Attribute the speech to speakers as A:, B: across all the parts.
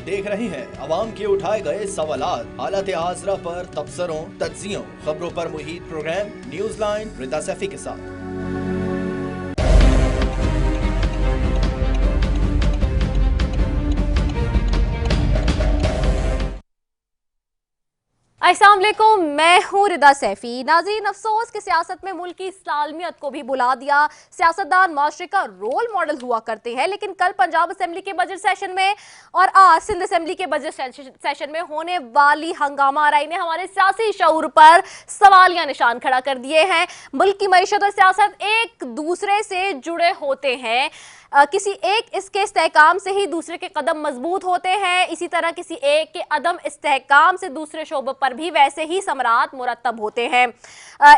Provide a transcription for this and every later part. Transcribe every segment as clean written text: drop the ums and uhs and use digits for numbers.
A: देख रहे हैं अवाम के उठाए गए सवालात, हालत आजरा पर तबसरों, तज्जियों, खबरों पर मुहित प्रोग्राम न्यूज लाइन रिदा सैफी के साथ।
B: अस्सलाम वालेकुम, मैं हूँ रिदा सैफी। नाज़रीन, अफसोस कि सियासत में मुल्क की इस्लामियत को भी भुला दिया। सियासतदान माशरे का रोल मॉडल हुआ करते हैं, लेकिन कल पंजाब असेंबली के बजट सेशन में और आज सिंध असेंबली के बजट सेशन में होने वाली हंगामा आराई ने हमारे सियासी शऊर पर सवालिया निशान खड़ा कर दिए हैं। मुल्क की मईशत और सियासत एक दूसरे से जुड़े होते हैं। किसी एक इसके इस्तेहकाम से ही दूसरे के कदम मजबूत होते हैं। इसी तरह किसी एक के अदम इस्तेहकाम से दूसरे शोबों पर भी वैसे ही समरात मुरतब होते हैं।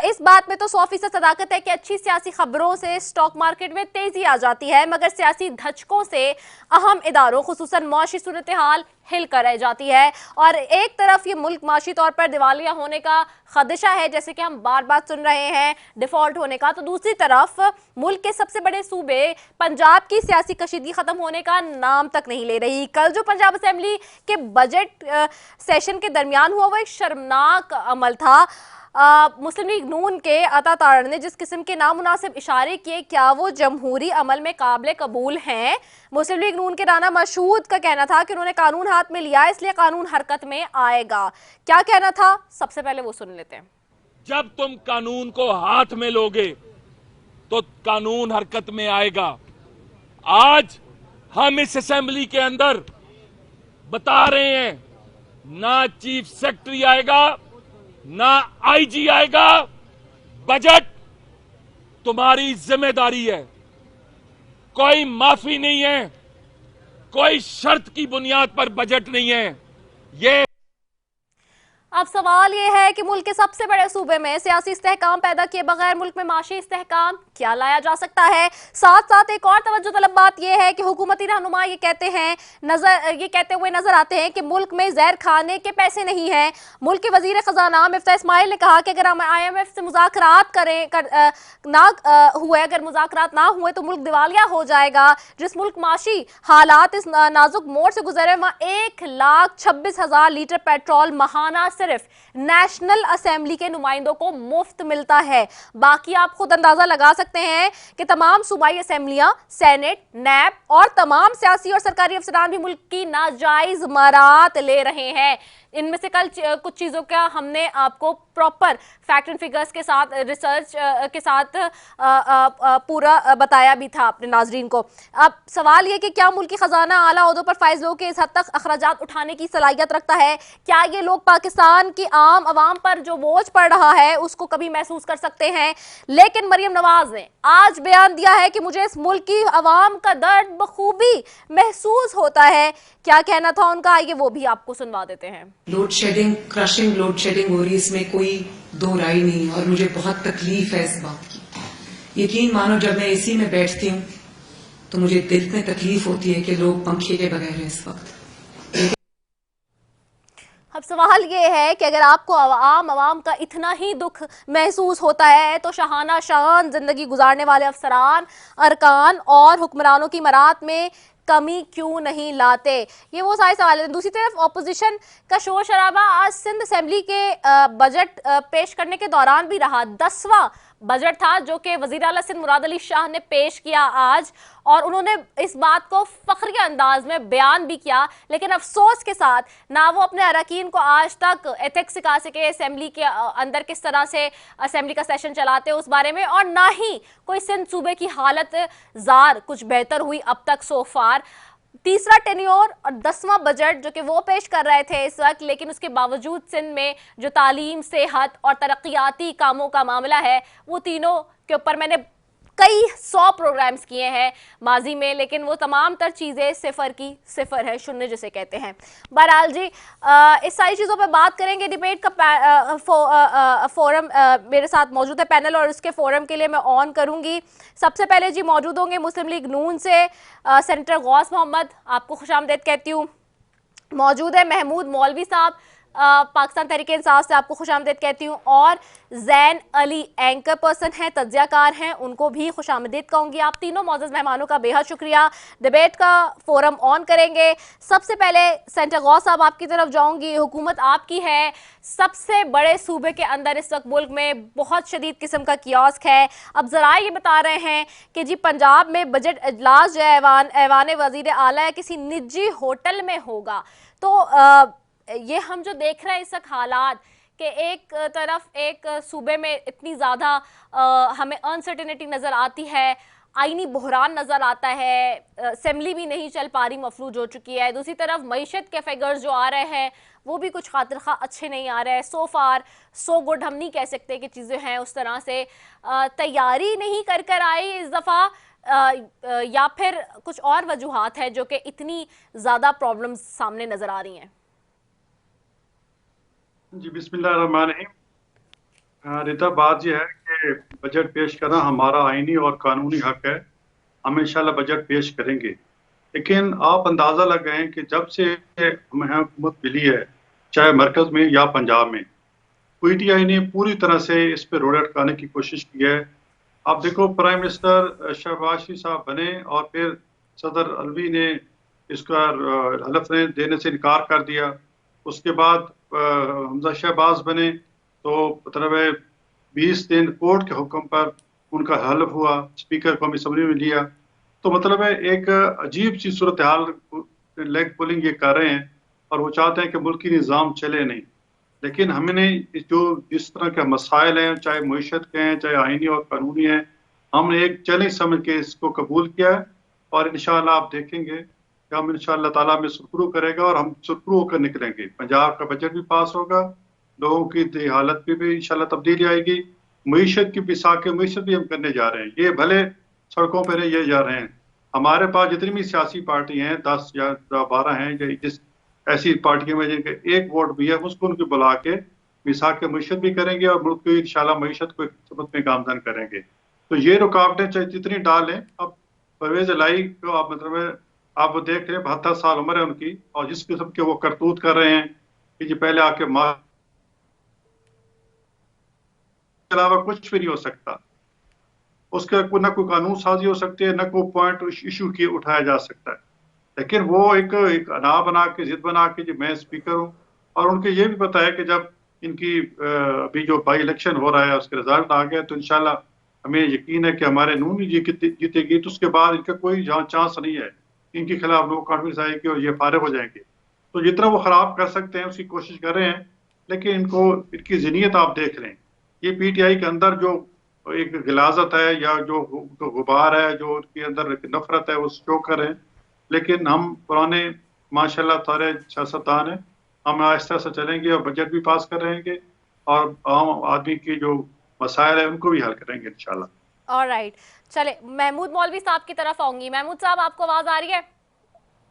B: इस बात में तो 100% सदाकत है कि अच्छी सियासी खबरों से स्टॉक मार्केट में तेजी आ जाती है, मगर सियासी धचकों से अहम इदारों खुसूसन मौशी सूरत हाल हिल कर रह जाती है। और एक तरफ ये मुल्क माशी तौर पर दिवालिया होने का खदशा है, जैसे कि हम बार बार सुन रहे हैं, डिफॉल्ट होने का, तो दूसरी तरफ मुल्क के सबसे बड़े सूबे पंजाब की सियासी कशीदगी खत्म होने का नाम तक नहीं ले रही। कल जो पंजाब असेंबली के बजट सेशन के दरमियान हुआ वो एक शर्मनाक अमल था। मुस्लिम लीग नून के अता तारड़ ने जिस किस्म के नामुनासिब इशारे किए, क्या वो जमहूरी अमल में काबिल कबूल हैं? मुस्लिम लीग नून के राना मशहूद का कहना था कि उन्होंने कानून हाथ में लिया, इसलिए कानून हरकत में आएगा। क्या कहना था, सबसे पहले वो सुन लेते हैं।
C: जब तुम कानून को हाथ में लोगे तो कानून हरकत में आएगा। आज हम इस असेंबली के अंदर बता रहे हैं, ना चीफ सेक्रेटरी आएगा, ना आईजी आएगा। बजट तुम्हारी जिम्मेदारी है, कोई माफी नहीं है, कोई शर्त की बुनियाद पर बजट नहीं है। ये
B: अब सवाल ये है कि मुल्क के सबसे बड़े सूबे में सियासी इस्तेहकाम पैदा किए बगैर मुल्क में माशी इस्तेहकाम क्या लाया जा सकता है? साथ साथ एक और तवज्जो तलब बात यह है कि हुकूमती रहनुमा ये कहते हुए नजर आते हैं कि मुल्क में जहर खाने के पैसे नहीं हैं। मुल्क के वजीर खजाना मिफ्ता इस्माइल ने कहा कि अगर हम IMF से मुज़ाकरात अगर मुज़ाकरात ना हुए तो मुल्क दिवालिया हो जाएगा। जिस मुल्क माशी हालात इस नाजुक मोड़ से गुजरे वहाँ 1,26,000 लीटर पेट्रोल महाना सिर्फ नेशनल असेंबली के नुमाइंदों को मुफ्त मिलता है। बाकी आप खुद अंदाजा लगा सकते हैं कि तमाम सूबाई असेंबलियां, सेनेट, नैब और तमाम सियासी और सरकारी अफसरान भी मुल्क की नाजायज मरात ले रहे हैं। इनमें से कल कुछ चीज़ों का हमने आपको प्रॉपर फैक्ट एंड फिगर्स के साथ, रिसर्च के साथ पूरा बताया भी था अपने नाजरीन को। अब सवाल ये कि क्या मुल्की खजाना आला ओहदों पर फाइज लोगों के इस हद तक अखराजात उठाने की सलाहियत रखता है? क्या ये लोग पाकिस्तान की आम आवाम पर जो बोझ पड़ रहा है उसको कभी महसूस कर सकते हैं? लेकिन मरियम नवाज ने आज बयान दिया है कि मुझे इस मुल्क की आवाम का दर्द बखूबी महसूस होता है। क्या कहना था उनका, आइए वो भी आपको सुनवा देते हैं।
D: Load shedding, crushing load shedding हो रही, इसमें कोई दो राय नहीं, और मुझे बहुत तकलीफ है इस बात की। यकीन मानो, जब मैं एसी में बैठती हूँ तो मुझे दिल में तकलीफ होती है कि लोग पंखे के बगैर हैं इस वक्त।
B: अब सवाल ये है कि अगर आपको आवाम का इतना ही दुख महसूस होता है तो शाहाना शान जिंदगी गुजारने वाले अफसरान, अरकान और हुक्मरानों की मरात में कमी क्यों नहीं लाते? ये वो सारे सवाल हैं। दूसरी तरफ ऑपोजिशन का शोर शराबा आज सिंध असेंबली के बजट पेश करने के दौरान भी रहा। 10वां बजट था जो कि वज़ीर आला सिंध मुराद अली शाह ने पेश किया आज, और उन्होंने इस बात को फख्री अंदाज में बयान भी किया, लेकिन अफसोस के साथ ना वो अपने अरकान को आज तक एथिक्स सिखा सके असेंबली के अंदर किस तरह से असेंबली का सेशन चलाते हैं उस बारे में, और ना ही कोई सिंध सूबे की हालत जार कुछ बेहतर हुई अब तक सो फार। तीसरा टेन्योर और 10वां बजट जो कि वो पेश कर रहे थे इस वक्त, लेकिन उसके बावजूद सिंध में जो तालीम, सेहत और तरक्याती कामों का मामला है, वो तीनों के ऊपर मैंने कई 100 प्रोग्राम्स किए हैं माजी में, लेकिन वो तमाम तर चीज़ें सिफर की सिफर है, शून्य जिसे कहते हैं। बहरहाल जी, इस सारी चीज़ों पर बात करेंगे। डिबेट का फोरम मेरे साथ मौजूद है, पैनल, और उसके फोरम के लिए मैं ऑन करूंगी। सबसे पहले जी मौजूद होंगे मुस्लिम लीग नून से सेनेटर गौस मोहम्मद, आपको खुशामदीद कहती हूँ। मौजूद है महमूद मौलवी साहब, पाकिस्तान तहरीक-ए-इंसाफ से आपको खुशामदीद कहती हूँ, और जैन अली एंकर पर्सन हैं, तज्जियाकार हैं, उनको भी खुशामदीद कहूँगी। आप तीनों मौजूद मेहमानों का बेहद शुक्रिया। डिबेट का फोरम ऑन करेंगे। सबसे पहले सेंटर गौस साहब आपकी तरफ जाऊँगी। हुकूमत आपकी है, सबसे बड़े सूबे के अंदर इस वक्त मुल्क में बहुत शदीद किस्म का कियोस्क है। अब ज़रा ये बता रहे हैं कि जी पंजाब में बजट इजलास जो है ऐवान वज़ीर आला है किसी निजी होटल में होगा। तो ये हम जो देख रहे हैं इस वक्त हालात कि एक तरफ एक सूबे में इतनी ज़्यादा हमें अनसर्टेनिटी नज़र आती है, आईनी बहरान नज़र आता है, असेंबली भी नहीं चल पा रही, मफलूज हो चुकी है। दूसरी तरफ मईशत के फिगर्स जो आ रहे हैं वो भी कुछ खातिर खा अच्छे नहीं आ रहे हैं। सो फार सो गुड हम नहीं कह सकते कि चीज़ें हैं उस तरह से। तैयारी नहीं कर आई इस दफ़ा या फिर कुछ और वजूहात है जो कि इतनी ज़्यादा प्रॉब्लम्स सामने नज़र आ रही हैं?
E: जी बिस्मिल्लाहिर्रहमानिर्रहीम। रिता, बात यह है कि बजट पेश करना हमारा आईनी और कानूनी हक है। हम इंशाल्लाह बजट पेश करेंगे, लेकिन आप अंदाज़ा लगाएं कि जब से हमें हुकूमत मिली है, चाहे मरकज़ में या पंजाब में, पीटीआई ने पूरी तरह से इस पर रोड अटकाने की कोशिश की है। आप देखो, प्राइम मिनिस्टर शहबाज शरीफ साहब बने और फिर सदर अलवी ने इसका हलफ देने से इनकार कर दिया। उसके बाद हमजा शहबाज बने तो मतलब 20 दिन कोर्ट के हुक्म पर उनका हल्फ हुआ, स्पीकर को हम असम्बली में लिया। तो मतलब है एक अजीब सी सूरत हाल, लेग पुलिंग ये कर रहे हैं और वो चाहते हैं कि मुल्की निज़ाम चले नहीं। लेकिन हमने जो जिस तरह के मसाइल हैं, चाहे मईशत के हैं, चाहे आईनी और कानूनी हैं, हमने एक चैलेंज समझ के इसको कबूल किया है और इंशाअल्लाह आप देखेंगे कि हम इंशाअल्लाह ताला में सुरखरू करेगा और हम सुरखरू होकर निकलेंगे। पंजाब का बजट भी पास होगा, लोगों की हालत पे भी इंशाअल्लाह तब्दीली आएगी। मईशत की पिसाके मईशत भी हम करने जा रहे हैं। ये भले सड़कों पर ये जा रहे हैं, हमारे पास जितनी भी सियासी पार्टी हैं, 10 या 12 हैं, या जिस ऐसी पार्टियों में जिनके एक वोट भी है, उसको उनको बुला के मिसाक मईशत भी करेंगे और मुल्क की इंशाल्लाह मईशत को खिदमत में गामजन करेंगे। तो ये रुकावटें चाहे जितनी डालें, अब परवेज लाई को आप मतलब आप देख रहे हैं 72 साल उम्र है उनकी, और जिस किस्म के वो करतूत कर रहे हैं कि जी पहले आके मार के अलावा कुछ भी नहीं हो सकता। उसके न कोई कानून साजी हो सकती है, न कोई पॉइंट इशू की उठाया जा सकता है। लेकिन वो एक अना बना के, जिद बना के जी मैं स्पीकर हूँ, और उनके ये भी पता है कि जब इनकी अभी जो बाई इलेक्शन हो रहा है उसके रिजल्ट आ गया तो इंशाल्लाह हमें यकीन है कि हमारे नून ही जीतेगी। तो उसके बाद इनका कोई चांस नहीं है, इनके खिलाफ नो कॉन्फिडेंस आएगी और ये फारिग हो जाएंगे। तो जितना वो खराब कर सकते हैं उसकी कोशिश कर रहे हैं, लेकिन इनकी ज़िनियत आप देख रहे हैं। ये पीटीआई के अंदर जो एक गिलाजत है या जो गुबार है, जो उनके अंदर नफरत है, वो शो कर रहे हैं। लेकिन हम पुराने माशाल्लाह सारे सियासतदान हैं, हम आहिस्ता से चलेंगे और बजट भी पास कर रहेंगे और आम आदमी की जो मसाइल है उनको भी हल करेंगे इंशाल्लाह।
B: ऑलराइट, चले महमूद मौलवी साहब की तरफ आऊंगी। महमूद साहब, आपको आवाज आ रही है?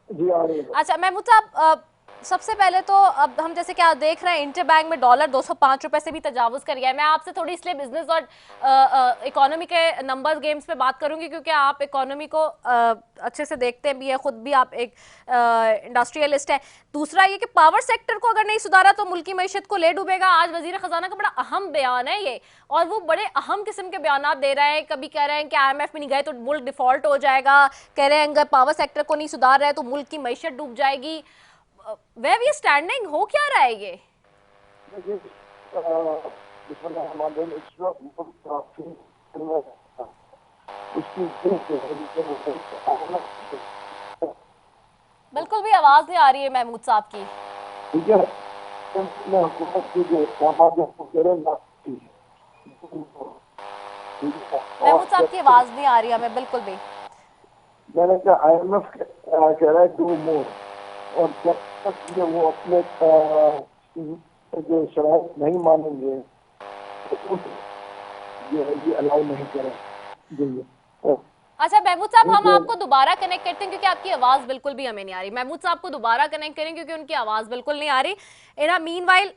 F: जी आ रही है।
B: अच्छा महमूद साहब, सबसे पहले तो अब हम जैसे क्या देख रहे हैं, इंटर बैंक में डॉलर 205 रुपए से भी तजावुज़ कर गया है। मैं आपसे थोड़ी इसलिए बिजनेस और इकोनॉमी के नंबर्स गेम्स पे बात करूंगी क्योंकि आप इकोनॉमी को अच्छे से देखते भी हैं, खुद भी आप एक इंडस्ट्रियलिस्ट हैं। दूसरा ये कि पावर सेक्टर को अगर नहीं सुधारा तो मुल्क की मईशत को ले डूबेगा। आज वजीर खजाना का बड़ा अहम बयान है ये, और वो बड़े अहम किस्म के बयान दे रहे हैं। कभी कह रहे हैं कि IMF में नहीं गए तो मुल्क डिफॉल्ट हो जाएगा, कह रहे हैं अगर पावर सेक्टर को नहीं सुधार रहे तो मुल्क की मईशत डूब जाएगी। Where we standing, हो क्या रहा है ये? बिल्कुल भी आवाज नहीं आ रही है महमूद साहब की।
F: ठीक है,
B: महमूद साहब की आवाज नहीं आ रही हमें बिल्कुल भी।
F: मैंने कहा IMF कह रहा है डू मोर, और जब तक वो अपने जो शराइत नहीं मानेंगे तो ये अलाउ नहीं करें।
B: अच्छा महमूद साहब, हम आपको दोबारा कनेक्ट करते हैं क्योंकि आपकी आवाज बिल्कुल भी हमें नहीं आ रही। महमूद साहब को दोबारा कनेक्ट करें क्योंकि उनकी आवाज बिल्कुल नहीं आ रही। इना मीनवाइल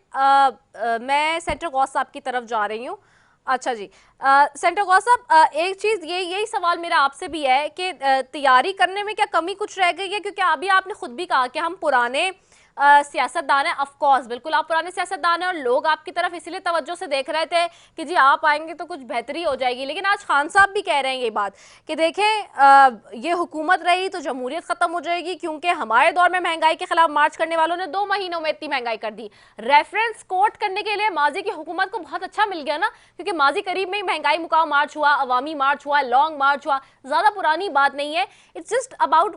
B: मैं सेंटर गौस साहब की तरफ जा रही हूँ। अच्छा जी, सेंटर गौस साहब, एक चीज़ यही सवाल मेरा आपसे भी है कि तैयारी करने में क्या कमी कुछ रह गई है? क्योंकि अभी आपने खुद भी कहा कि हम पुराने सियासतदान है, ऑफ कोर्स बिल्कुल आप पुराने सियासतदान हैं और लोग आपकी तरफ इसीलिए तवज्जो से देख रहे थे कि जी आप आएंगे तो कुछ बेहतरी हो जाएगी। लेकिन आज खान साहब भी कह रहे हैं ये बात कि देखें ये हुकूमत रही तो जमहूरियत खत्म हो जाएगी, क्योंकि हमारे दौर में महंगाई के खिलाफ मार्च करने वालों ने 2 महीनों में इतनी महंगाई कर दी। रेफरेंस कोट करने के लिए माजी की हुकूमत को बहुत अच्छा मिल गया ना, क्योंकि माजी करीब में ही महंगाई मुकाव मार्च हुआ, अवामी मार्च हुआ, लॉन्ग मार्च हुआ, ज्यादा पुरानी बात नहीं है, इट्स जस्ट अबाउट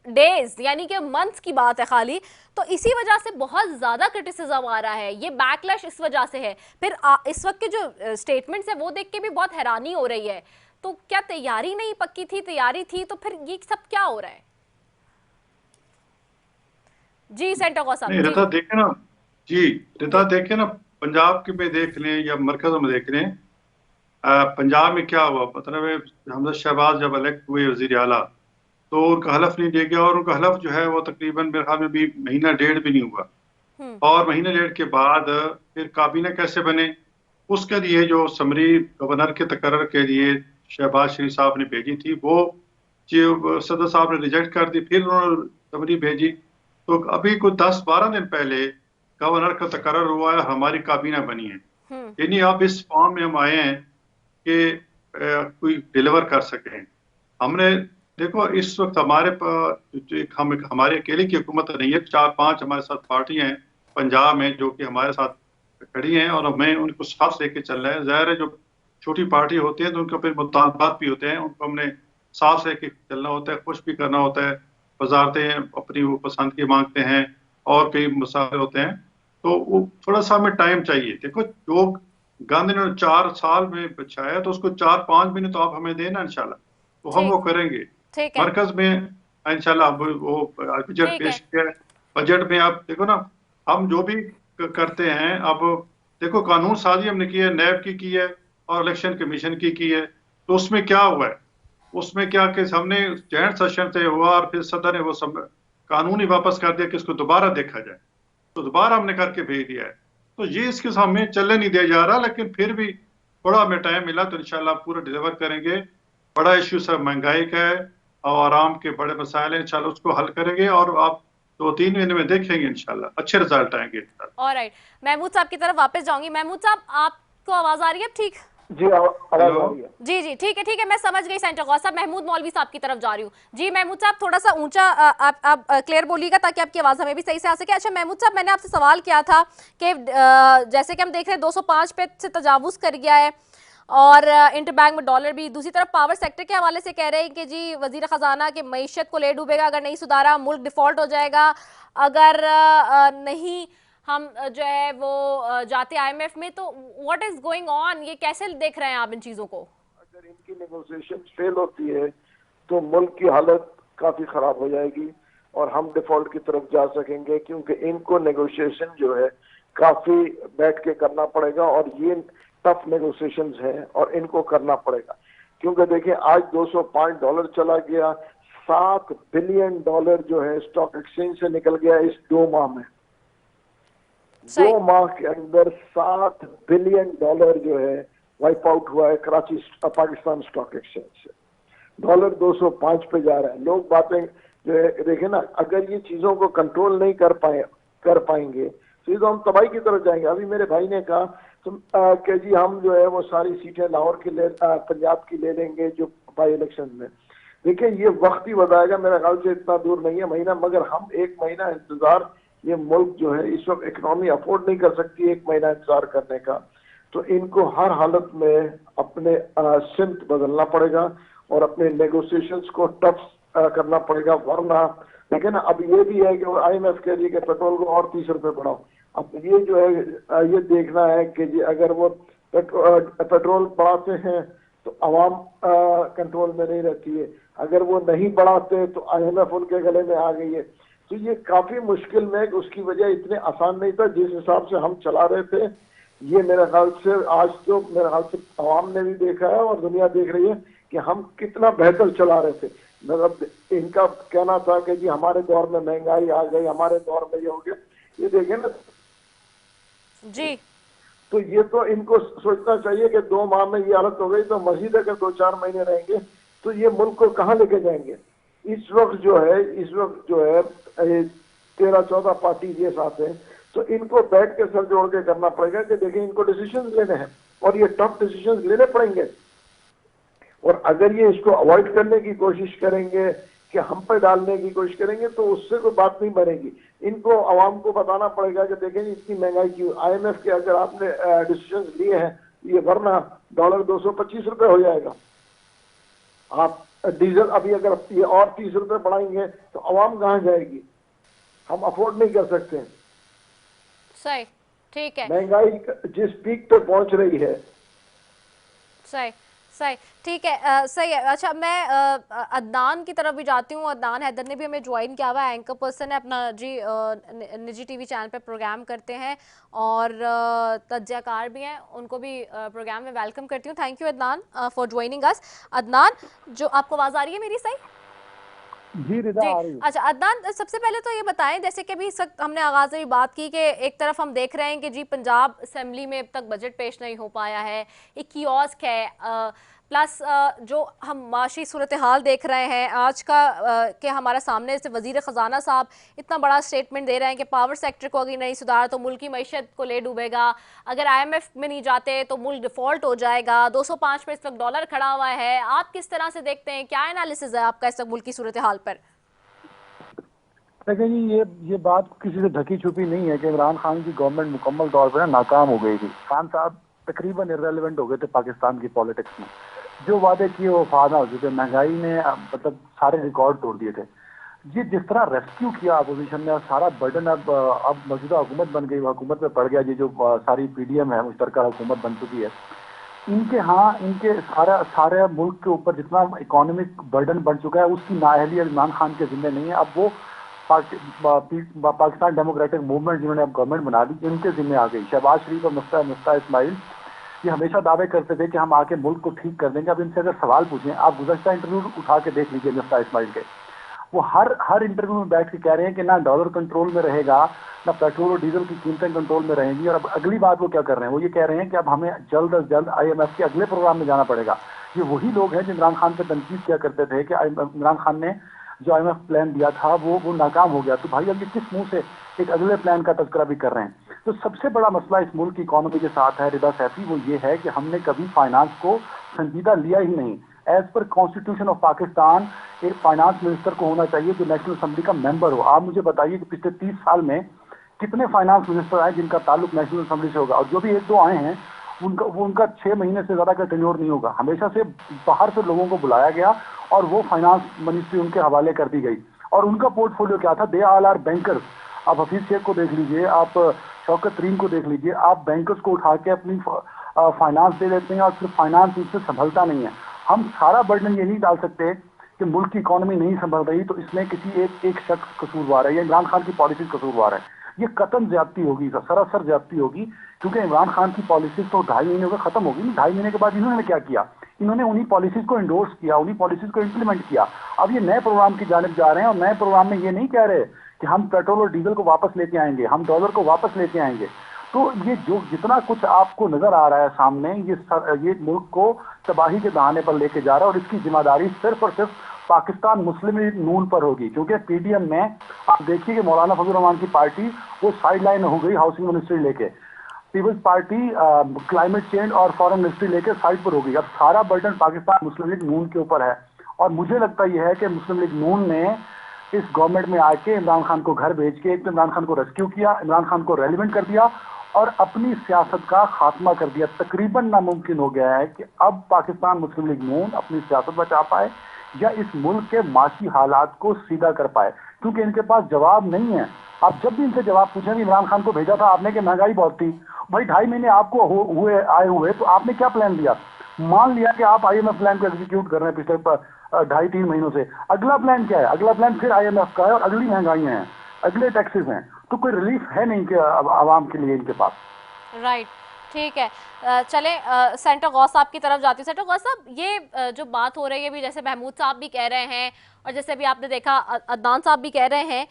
B: डेज यानी कि मंथ्स की बात है खाली। तो इसी वजह से बहुत ज्यादा क्रिटिसिज्म आ रहा है, ये बैकलैश इस वजह से है। फिर इस वक्त के जो स्टेटमेंट्स है वो देख के भी बहुत हैरानी हो रही है। तो क्या तैयारी नहीं पक्की थी? तैयारी थी तो फिर ये सब क्या हो रहा है? जी सेंटर को
E: नहीं रिता देखे ना, जी रिता देखे ना, पंजाब के में देख लें या मरकज में देख लें, पंजाब में क्या हुआ, मतलब हमजा शहबाज जब इलेक्ट हुए वजीर आला तो उनका हलफ नहीं दे गया, और उनका हलफ जो है वो तकरीबन मेरे ख्याल में भी महीना डेढ़ भी नहीं हुआ। और महीने डेढ़ के बाद फिर काबीना कैसे बने, उसके लिए जो समरी गवर्नर के तकर्रर के लिए शहबाज शरीफ साहब ने भेजी थी वो जो सदर साहब ने रिजेक्ट कर दी, फिर उन्होंने समरी भेजी। तो अभी कुछ 10-12 दिन पहले गवर्नर का तकर्रर हुआ है, हमारी काबीना बनी है। यानी आप इस फॉर्म में हम आए हैं कि कोई डिलीवर कर सकें। हमने देखो इस वक्त हमारे अकेले की हुकूमत नहीं है, 4-5 हमारे साथ पार्टियां हैं पंजाब में जो कि हमारे साथ खड़ी हैं और हमें उनको साथ लेके चल रहे हैं। ज़ाहिर है जो छोटी पार्टी होती है तो उनके फिर मुतालबात भी होते हैं, उनको हमने साथ लेके चलना होता है, खुश भी करना होता है। वजारतें अपनी वो पसंद की मांगते हैं और कई मसाले होते हैं, तो वो थोड़ा सा हमें टाइम चाहिए। देखो जो गांधी ने 4 साल में बचाया तो उसको 4-5 महीने तो आप हमें देना इंशाल्लाह, तो हम वो करेंगे। मरकज में इंशाल्लाह वो बजट पेश किया है। बजट में आप देखो ना, हम जो भी करते हैं, अब देखो कानून साजी हमने की है, नैब की है और इलेक्शन कमीशन की है, तो उसमें क्या हुआ है, उसमें क्या कि हमने जॉइंट सेशन से हुआ और फिर सदर ने वो सब कानून ही वापस कर दिया कि इसको दोबारा देखा जाए, तो दोबारा हमने करके भेज दिया है। तो ये इसके सामने चलने नहीं दिया जा रहा, लेकिन फिर भी थोड़ा हमें टाइम मिला तो इंशाल्लाह पूरा डिलीवर करेंगे। बड़ा इश्यू सब महंगाई का है और आवाम के बड़े मसाइल हैं, इंशाल्लाह उसको हल करेंगे और आप 2-3 महीने में देखेंगे इंशाल्लाह अच्छे रिजल्ट आएंगे।
B: ऑलराइट, महमूद साहब की तरफ वापस जाऊंगी। महमूद साहब आपको आवाज आ रही है? ठीक
F: जी आवाज आ रही है।
B: जी ठीक है, मैं समझ गई सेंटर गौस साहब। महमूद मौलवी साहब की तरफ जा रही हूँ। जी महमूद साहब थोड़ा सा ऊंचा आप क्लियर बोलिएगा ताकि आपकी आवाज हमें भी सही से आ सके। अच्छा महमूद साहब, मैंने आपसे सवाल किया था कि जैसे कि हम देख रहे हैं 205 पे से तजावुज कर गया है और इंटरबैंक में डॉलर भी, दूसरी तरफ पावर सेक्टर के हवाले से कह रहे हैं कि जी वजीर खजाना के मईशत को ले डूबेगा अगर नहीं सुधारा, मुल्क डिफॉल्ट हो जाएगा अगर नहीं हम जो है वो जाते IMF में। तो व्हाट इज गोइंग ऑन, ये कैसे देख रहे हैं आप इन चीजों को?
F: अगर इनकी नेगोशिएशन फेल होती है तो मुल्क की हालत काफी खराब हो जाएगी और हम डिफॉल्ट की तरफ जा सकेंगे, क्योंकि इनको नेगोशिएशन जो है काफी बैठ के करना पड़ेगा और ये टफ नेगोशिएशंस हैं और इनको करना पड़ेगा। क्योंकि देखिए आज $205 चला गया, $7 बिलियन जो है स्टॉक एक्सचेंज से निकल गया इस 2 माह में। 2 माह के अंदर $7 बिलियन जो है वाइप आउट हुआ है कराची पाकिस्तान स्टॉक एक्सचेंज से। डॉलर 205 पे जा रहा है। लोग बातें जो है देखे ना, अगर ये चीजों को कंट्रोल नहीं कर पाएंगे तो ये तो हम तबाही की तरफ जाएंगे। अभी मेरे भाई ने कहा तो कि जी हम जो है वो सारी सीटें लाहौर की पंजाब की ले लेंगे जो बाई इलेक्शन में। देखिए ये वक्त ही बताएगा, मेरे ख्याल से इतना दूर नहीं है महीना, मगर हम 1 महीना इंतजार, ये मुल्क जो है इस वक्त इकोनॉमी अफोर्ड नहीं कर सकती 1 महीना इंतजार करने का। तो इनको हर हालत में अपने सिमत बदलना पड़ेगा और अपने नेगोशिएशंस को टफ करना पड़ेगा, वरना लेकिन अब ये भी है कि IMF कह रही है कि पेट्रोल को और 30 रुपए बढ़ाओ। अब ये जो है ये देखना है कि जी अगर वो पेट्रोल बढ़ाते हैं तो आवाम कंट्रोल में नहीं रहती है, अगर वो नहीं बढ़ाते तो IMF उनके गले में आ गई है। तो ये काफी मुश्किल में, उसकी वजह इतने आसान नहीं था जिस हिसाब से हम चला रहे थे। ये मेरे ख्याल से आज तो मेरे ख्याल से आवाम ने भी देखा है और दुनिया देख रही है कि हम कितना बेहतर चला रहे थे। मतलब इनका कहना था कि जी हमारे दौर में महंगाई आ गई, हमारे दौर में ये हो गया, ये देखें ना
B: जी।
F: तो ये तो इनको सोचना चाहिए कि 2 माह में ये हालत हो गई तो मजीद अगर 2-4 महीने रहेंगे तो ये मुल्क को कहाँ लेके जाएंगे। इस वक्त जो है 13-14 पार्टी ये साथ है, तो इनको बैठ के सर जोड़ के करना पड़ेगा कि देखिए इनको डिसीजन लेने हैं और ये टफ डिसीजन लेने पड़ेंगे। और अगर ये इसको अवॉइड करने की कोशिश करेंगे कि हम पे डालने की कोशिश करेंगे तो उससे कोई बात नहीं बनेगी। इनको आवाम को बताना पड़ेगा कि देखें इतनी महंगाई क्यों, IMF के अगर आपने डिसीजन लिए हैं ये वरना डॉलर 225 रुपए हो जाएगा। आप डीजल अभी अगर ये और 30 रुपए बढ़ाएंगे तो आवाम कहाँ जाएगी, हम अफोर्ड नहीं कर सकते।
B: सही, ठीक है,
F: महंगाई जिस पीक पे पहुंच रही है।
B: सही सही, ठीक है, सही है। अच्छा, मैं अदनान की तरफ भी जाती हूँ। अदनान हैदर ने भी हमें ज्वाइन किया हुआ है, एंकर पर्सन है अपना जी, निजी टीवी चैनल पे प्रोग्राम करते हैं और तज्जाकार भी हैं, उनको भी प्रोग्राम में वेलकम करती हूँ। Thank you Adnan for joining us. Adnan, जो आपको आवाज़ आ रही है मेरी सही?
G: जी रिदा आ रही है।
B: अच्छा अदनान, सबसे पहले तो ये बताएं, जैसे कि अभी इस वक्त हमने आगाज़ में बात की कि एक तरफ हम देख रहे हैं कि जी पंजाब असेंबली में अब तक बजट पेश नहीं हो पाया है, एक कियोस्क है, प्लस जो हम माशी सूरत हाल देख रहे हैं आज का कि हमारा सामने से वजीर ख़जाना साहब इतना बड़ा स्टेटमेंट दे रहे हैं कि पावर सेक्टर को अगर नहीं सुधारा तो मुल्क की मईशत को ले डूबेगा, अगर IMF में नहीं जाते तो मुल्क डिफ़ॉल्ट हो जाएगा, 205 पे इस वक्त डॉलर खड़ा हुआ है। आप किस तरह से देखते हैं, क्या एनालिसिस है आपका इस वक्त मुल्क की सूरत हाल पर?
G: देखिए जी, ये बात किसी से ढकी छुपी नहीं है कि इमरान खान की गवर्नमेंट मुकम्मल तौर पर नाकाम हो गई थी। खान साहब तकरीबन इर्रेलेवेंट हो गए थे पाकिस्तान की पॉलिटिक्स में। जो वादे किए वो फादा हो चुके। महंगाई ने मतलब सारे रिकॉर्ड तोड़ दिए थे। ये जिस तरह रेस्क्यू किया अपोजिशन ने, सारा बर्डन अब मौजूदा हुकूमत बन गई, हुकूमत में पड़ गया। ये जो सारी PDM है मुश्तरका हुकूमत बन चुकी है, इनके सारे मुल्क के ऊपर जितना इकोनॉमिक बर्डन बढ़ चुका है उसकी नाअहली इमरान खान के जिम्मे नहीं है। अब वो पाकिस्तान डेमोक्रेटिक मूवमेंट जिन्होंने अब गवर्नमेंट बना दी, इनके जिम्मे आ गई। शहबाज शरीफ और मुफ्ता इस्माइल ये हमेशा दावे करते थे कि हम आके मुल्क को ठीक कर देंगे। अब इनसे अगर सवाल पूछें, आप गुज़श्ता इंटरव्यू उठा के देख लीजिए मुफ्ता इस्माइल के, वो हर इंटरव्यू में बैठ के कह रहे हैं कि ना डॉलर कंट्रोल में रहेगा, ना पेट्रोल और डीजल की कीमतें कंट्रोल में रहेंगी। और अब अगली बात वो क्या कर रहे हैं, वो ये कह रहे हैं कि अब हमें जल्द अज जल्द IMF के अगले प्रोग्राम में जाना पड़ेगा। ये वही लोग हैं जो इमरान खान पर तनकीद किया करते थे कि इमरान खान ने जो IMF प्लान दिया था वो नाकाम हो गया। तो भाई अब ये किस मुंह से एक अगले प्लान का तज़किरा भी कर रहे हैं। तो सबसे बड़ा मसला इस मुल्क की इकोनॉमी के साथ है रिदा सैफी, वो ये है कि हमने कभी फाइनेंस को संजीदा लिया ही नहीं। As per constitution of Pakistan एक फाइनेंस मिनिस्टर को होना चाहिए जो नेशनल असेंबली का मेंबर हो। आप मुझे बताइए कि पिछले 30 साल में कितने फाइनेंस मिनिस्टर आए जिनका ताल्लुक नेशनल असेंबली से होगा, और जो भी 1-2 आए हैं उनका 6 महीने से ज्यादा का टेन्योर नहीं होगा। हमेशा से बाहर से लोगों को बुलाया गया और वो फाइनेंस मिनिस्ट्री उनके हवाले कर दी गई। और उनका पोर्टफोलियो क्या था, दे ऑल आर बैंकर्स। आप हफीज शेख को देख लीजिए, आप शौकत तरीन को देख लीजिए, आप बैंकर्स को उठा के अपनी फाइनेंस दे देते हैं और फिर फाइनेंस उससे संभलता नहीं है। हम सारा बर्डन ये नहीं डाल सकते कि मुल्क की इकोनॉमी नहीं संभल रही तो इसमें किसी एक शख्स कसूरवार है या इमरान खान की पॉलिसी कसूरवार है। ये कतन ज्यादती होगी, सरासर ज्यादती होगी, क्योंकि इमरान खान की पॉलिसीज तो 2.5 महीने में खत्म होगी। 2.5 महीने के बाद इन्होंने क्या किया, इन्होंने उन्हीं पॉलिसीज को इंडोर्स किया, उन्हीं पॉलिसीज को इम्प्लीमेंट किया। अब ये नए प्रोग्राम की जानिब जा रहे हैं और नए प्रोग्राम में ये नहीं कह रहे कि हम पेट्रोल और डीजल को वापस लेके आएंगे, हम डॉलर को वापस लेके आएंगे। तो ये जो जितना कुछ आपको नजर आ रहा है सामने, ये मुल्क को तबाही के दहाने पर लेके जा रहा है और इसकी जिम्मेदारी सिर्फ और सिर्फ पाकिस्तान मुस्लिम लीग नून पर होगी। क्योंकि PDM में आप देखिए कि मौलाना फजल रहमान की पार्टी वो साइड लाइन हो गई, हाउसिंग मिनिस्ट्री लेके, पीपल्स पार्टी क्लाइमेट चेंज और फॉरेन मिनिस्ट्री लेके साइड पर हो गई। अब सारा बर्डन पाकिस्तान मुस्लिम लीग नून के ऊपर है। और मुझे लगता यह है कि मुस्लिम लीग नून ने इस गवर्नमेंट में आके इमरान खान को घर भेज के एक तो इमरान खान को रेस्क्यू किया, इमरान खान को रेलिवेंट कर दिया और अपनी सियासत का खात्मा कर दिया। तकरीबन नामुमकिन हो गया है कि अब पाकिस्तान मुस्लिम लीग नून अपनी सियासत बचा पाए या इस मुल्क के माशी हालात को सीधा कर पाए, क्योंकि इनके पास जवाब नहीं है। आप जब भी इनसे जवाब पूछें, इमरान खान को भेजा था आपने कि महंगाई बहुत थी, भाई 2.5 महीने आपको आए हुए तो आपने क्या प्लान लिया? मान लिया कि आप IMF प्लान को एग्जीक्यूट कर रहे हैं पिछले 2.5-3 महीनों से। अगला प्लान क्या है? अगला प्लान फिर IMF का है और अगली महंगाइयां हैं, अगले टैक्सेस हैं। तो कोई रिलीफ है नहीं कि आवाम के लिए इनके पास।
B: राइट, ठीक है। चले सेंटर गौस साहब की तरफ जाती हूँ। सेंटर गौस साहब, ये जो बात हो रही है अभी, जैसे महमूद साहब भी कह रहे हैं और जैसे अभी आपने देखा अदनान साहब भी कह रहे हैं,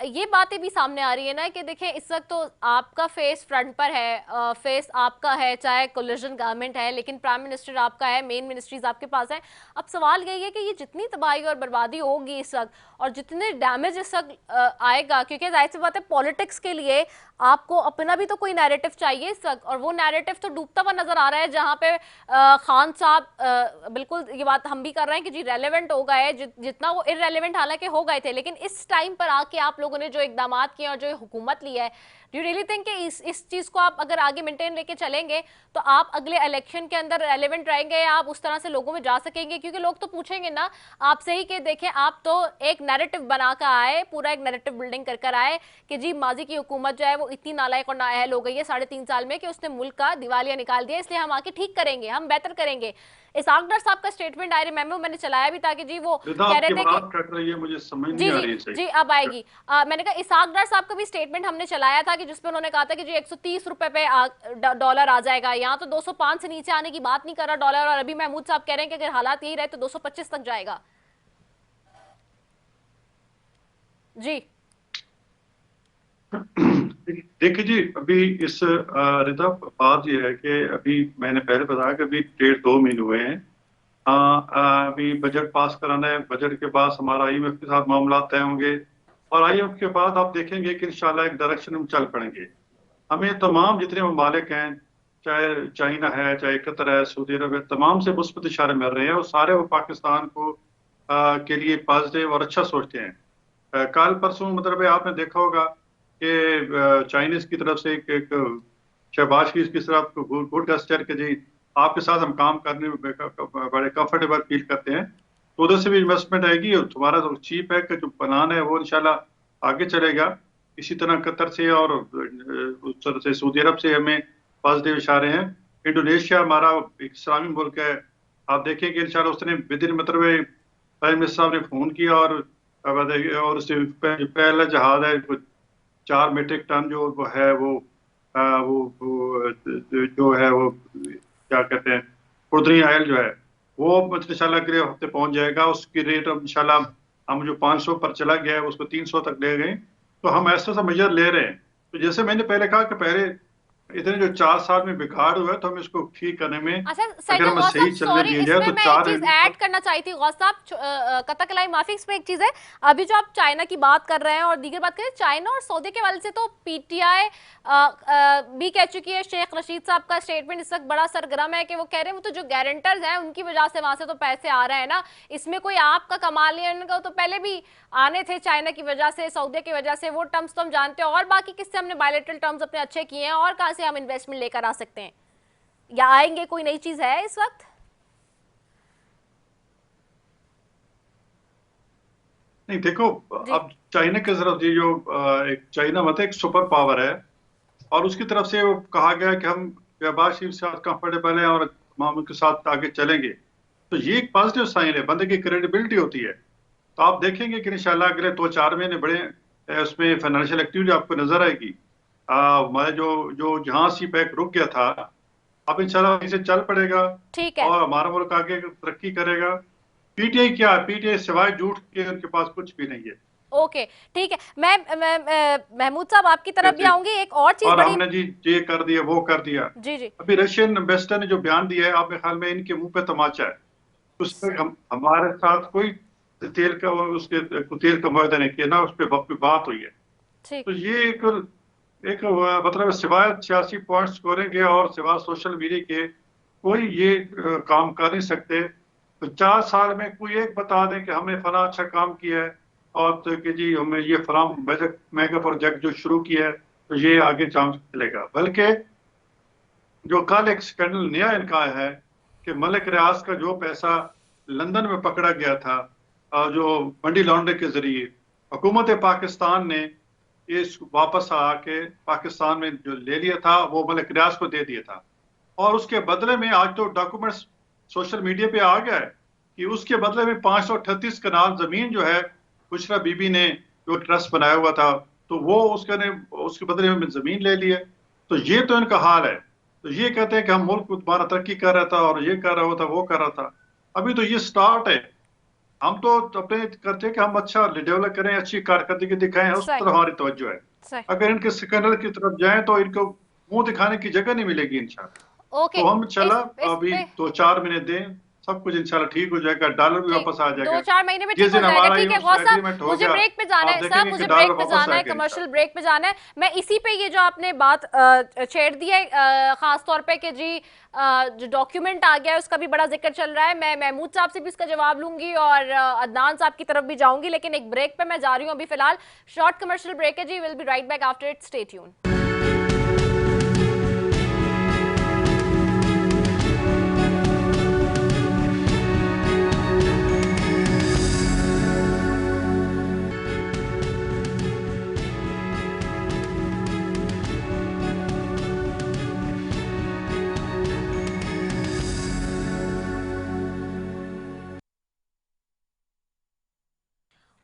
B: ये बातें भी सामने आ रही है ना कि देखिए इस वक्त तो आपका फेस फ्रंट पर है, फेस आपका है, चाहे कोलिशन गवर्नमेंट है, लेकिन प्राइम मिनिस्टर आपका है, मेन मिनिस्ट्रीज आपके पास है। अब सवाल यही है कि ये जितनी तबाही और बर्बादी होगी इस वक्त और जितने डैमेज इस वक्त आएगा, क्योंकि जाहिर सी बात है पॉलिटिक्स के लिए आपको अपना भी तो कोई नैरेटिव चाहिए इस वक्त, और वो नैरेटिव तो डूबता हुआ नजर आ रहा है, जहां पे खान साहब बिल्कुल ये बात हम भी कर रहे हैं कि जी रेलेवेंट हो गए, जितना वो इररेलेवेंट हालांकि हो गए थे, लेकिन इस टाइम पर आके आप लोगों ने जो इकदाम किए और जो हुकूमत ली है, डू यू रियली थिंक कि इस चीज को आप अगर आगे मेंटेन लेके चलेंगे तो आप अगले इलेक्शन के अंदर रेलेवेंट रहेंगे, या आप उस तरह से लोगों में जा सकेंगे? क्योंकि लोग तो पूछेंगे ना आपसे ही कि देखें आप तो एक नैरेटिव बनाकर आए, पूरा एक नैरेटिव बिल्डिंग कर आए कि जी माजी की हुकूमत जो है वो इतनी नालायक और नाअहल हो गई है 3.5 साल में कि उसने मुल्क का दिवालिया निकाल दिया, इसलिए हम आके ठीक करेंगे, हम बेहतर करेंगे। इसाक डार साहब का स्टेटमेंट आई रिमेंबर, मैंने चलाया भी था कि जी वो कह रहे थे कि
E: मुझे समझ
B: जी
E: नहीं आ रही है।
B: जी अब आएगी। मैंने कहा इसाक डार साहब का भी स्टेटमेंट हमने चलाया था कि जिसमें उन्होंने कहा था कि जी 130 रुपए पे डॉलर आ जाएगा, यहाँ तो 205 से नीचे आने की बात नहीं कर रहा डॉलर, और अभी महमूद साहब कह रहे हैं कि अगर हालात यही रहे तो 225 तक जाएगा। जी
E: देखिए जी, अभी इस रिदा बात ये है कि अभी मैंने पहले बताया कि अभी 1.5-2 महीने हुए हैं। अभी बजट पास कराना है, बजट के बाद हमारा IMF के साथ मामला तय होंगे, और IMF के बाद आप देखेंगे कि इंशाल्लाह एक डायरेक्शन में चल पड़ेंगे। हमें तमाम जितने ममालिक हैं, चाहे चाइना है, चाहे कतर है, सऊदी अरब है, तमाम से मुस्बत इशारे मिल रहे हैं, और सारे वो पाकिस्तान को के लिए पॉजिटिव और अच्छा सोचते हैं। कल परसों मतलब आपने देखा होगा कि चाइनीज की तरफ से एक शहबाज शरीफ की तरफ गुड गेस्चर के जी आपके साथ हम काम करने में बड़े कंफर्टेबल फील करते हैं, तो उधर से भी इन्वेस्टमेंट आएगी, और तुम्हारा जो चीप है कि जो प्लान है वो इंशाल्लाह आगे चलेगा। इसी तरह कतर से और उस तरह से सऊदी अरब से हमें पॉजिटिव इशारे हैं। इंडोनेशिया हमारा एक इस्लामी मुल्क है, आप देखें कि इंशाल्लाह उसने विदिन मतलब प्राइम मिनिस्टर साहब ने फोन किया, और उससे पहला जहाज है 4 मीट्रिक टन जो वो है वो जो है वो क्या कहते हैं खुर्दनी आयल जो है वो इंशाल्लाह अगले हफ्ते पहुंच जाएगा। उसकी रेट अब इंशाल्लाह हम जो 500 पर चला गया है उसको 300 तक ले गए, तो हम ऐसा मेजर ले रहे हैं। तो जैसे मैंने पहले कहा कि पहले इतने जो 4 साल में बिगाड़ हुआ है, तो हम इसको ठीक करने में अगर हम सही चलने दिए जाए तो 4
B: ऐड करना चाहती थी गौस साहब, कतक लाई माफी, इसमें एक चीज है, अभी जो आप चाइना की बात कर रहे हैं और दीगर बात करें, चाइना और सऊदी के वाले से तो PTI भी कह चुकी है, शेख रशीद साहब का स्टेटमेंट इस वक्त बड़ा सरगर्म है कि वो कह रहे हैं वो तो जो गारंटर्स हैं उनकी वजह से वहां से तो पैसे आ रहे हैं ना, इसमें कोई आपका कमाल नहीं है, उनका तो पहले भी आने थे चाइना की वजह से, सऊदी की वजह से, वो टर्म्स तो हम जानते हैं, और बाकी किससे हमने बायलैटरल टर्म्स अपने अच्छे किए हैं, और कहां से हम इन्वेस्टमेंट लेकर आ सकते हैं, या आएंगे, कोई नई चीज है इस वक्त?
E: नहीं देखो, अब चाइना की तरफ से जो एक चाइना मतलब एक सुपर पावर है, और उसकी तरफ से वो कहा गया कि हम शहबाज शरीफ के साथ कंफर्टेबल हैं और मामू के साथ आगे चलेंगे, तो ये एक पॉजिटिव साइन है, बंदे की क्रेडिबिलिटी होती है। तो आप देखेंगे कि इंशाल्लाह अगले 2-4 महीने बड़े उसमें फाइनेंशियल एक्टिविटी आपको नजर आएगी। हमारे जो जहां सी पैक रुक गया था, अब इंशाल्लाह इसे चल पड़ेगा,
B: ठीक है,
E: और हमारा मुल्क आगे तरक्की करेगा। PTI क्या है? PTI सिवाय झूठ के उनके पास कुछ भी नहीं है।
B: ओके ठीक है, मैं महमूद साहब आपकी तरफ भी आऊंगी, एक और चीज बड़ी
E: हमने जी ये कर दिया वो कर दिया।
B: जी जी
E: अभी रशियन एम्बेसडर ने जो बयान दिया है, आपके ख्याल में इनके मुंह पे तमाचा है, उसमें हमारे साथ कोई तेल का मुआहदा नहीं किया, ना उस पर बात हुई है। तो ये एक मतलब सिवाय 86 पॉइंट स्कोरिंग के और सिवाय सोशल मीडिया के कोई ये काम कर नहीं सकते। तो 4 साल में कोई एक बता दें कि हमने फला अच्छा काम किया है, और तो कि जी हमें ये फलाम मेगा प्रोजेक्ट जो शुरू किया है, तो ये आगे चांस चलेगा। बल्कि जो कल एक स्कैंडल नया इनका है कि मलिक रियाज का जो पैसा लंदन में पकड़ा गया था, जो मनी लॉन्ड्रिंग के जरिए, हुकूमत पाकिस्तान ने इस वापस आके पाकिस्तान में जो ले लिया था वो मलिक रियाज को दे दिया था, और उसके बदले में आज तो डॉक्यूमेंट्स सोशल मीडिया पे आ गया है कि उसके बदले में 538 कनाल जमीन जो है बुशरा बीबी ने जो ट्रस्ट बनाया हुआ था, तो वो उसके बदले में जमीन ले ली है। तो ये तो इनका हाल है। तो ये कहते हैं कि हम मुल्क तुम्हारा तरक्की कर रहा था और ये कर रहा था वो कर रहा था। अभी तो ये स्टार्ट है। हम तो अपने करते हैं कि हम अच्छा डेवलप करें, अच्छी कारकर्दगी दिखाएं, उस
B: सही
E: तरफ हमारी तवज्जो है।
B: सही।
E: अगर इनके सिकंदर की तरफ जाएं तो इनको मुंह दिखाने की जगह नहीं मिलेगी इंशाल्लाह।
B: ओके।
E: तो हम इंशाल्लाह
B: इस
E: अभी
B: पे
E: 2-4 महीने दें, सब कुछ इंशाल्लाह ठीक हो जाएगा, डॉलर भी
B: ठीक,
E: वापस आ
B: दो
E: जाएगा।
B: चार महीने में
E: जिस
B: ठीक हो
E: दिन
B: जाएगा।
E: हमारा
B: ठीक है
E: ये
B: गौस साहब,
E: एग्रीमेंट हो
B: मुझे
E: गया,
B: ब्रेक पे जाना
E: आप
B: है साहब,
E: देखेंगे कि
B: मुझे
E: डॉलर
B: ब्रेक पे
E: वापस
B: जाना है,
E: आएगा
B: कमर्शियल
E: इंशाल्लाह।
B: ब्रेक पे जाना है। मैं इसी पे ये जो आपने बात छेड़ दी है खास तौर पे कि जी जो डॉक्यूमेंट आ गया है उसका भी बड़ा जिक्र चल रहा है। मैं महमूद साहब से भी इसका जवाब लूंगी और अदनान साहब की तरफ भी जाऊंगी, लेकिन एक ब्रेक पे मैं जा रही हूँ अभी फिलहाल। शॉर्ट कमर्शियल ब्रेक है जी, will be right back after it, stay tune.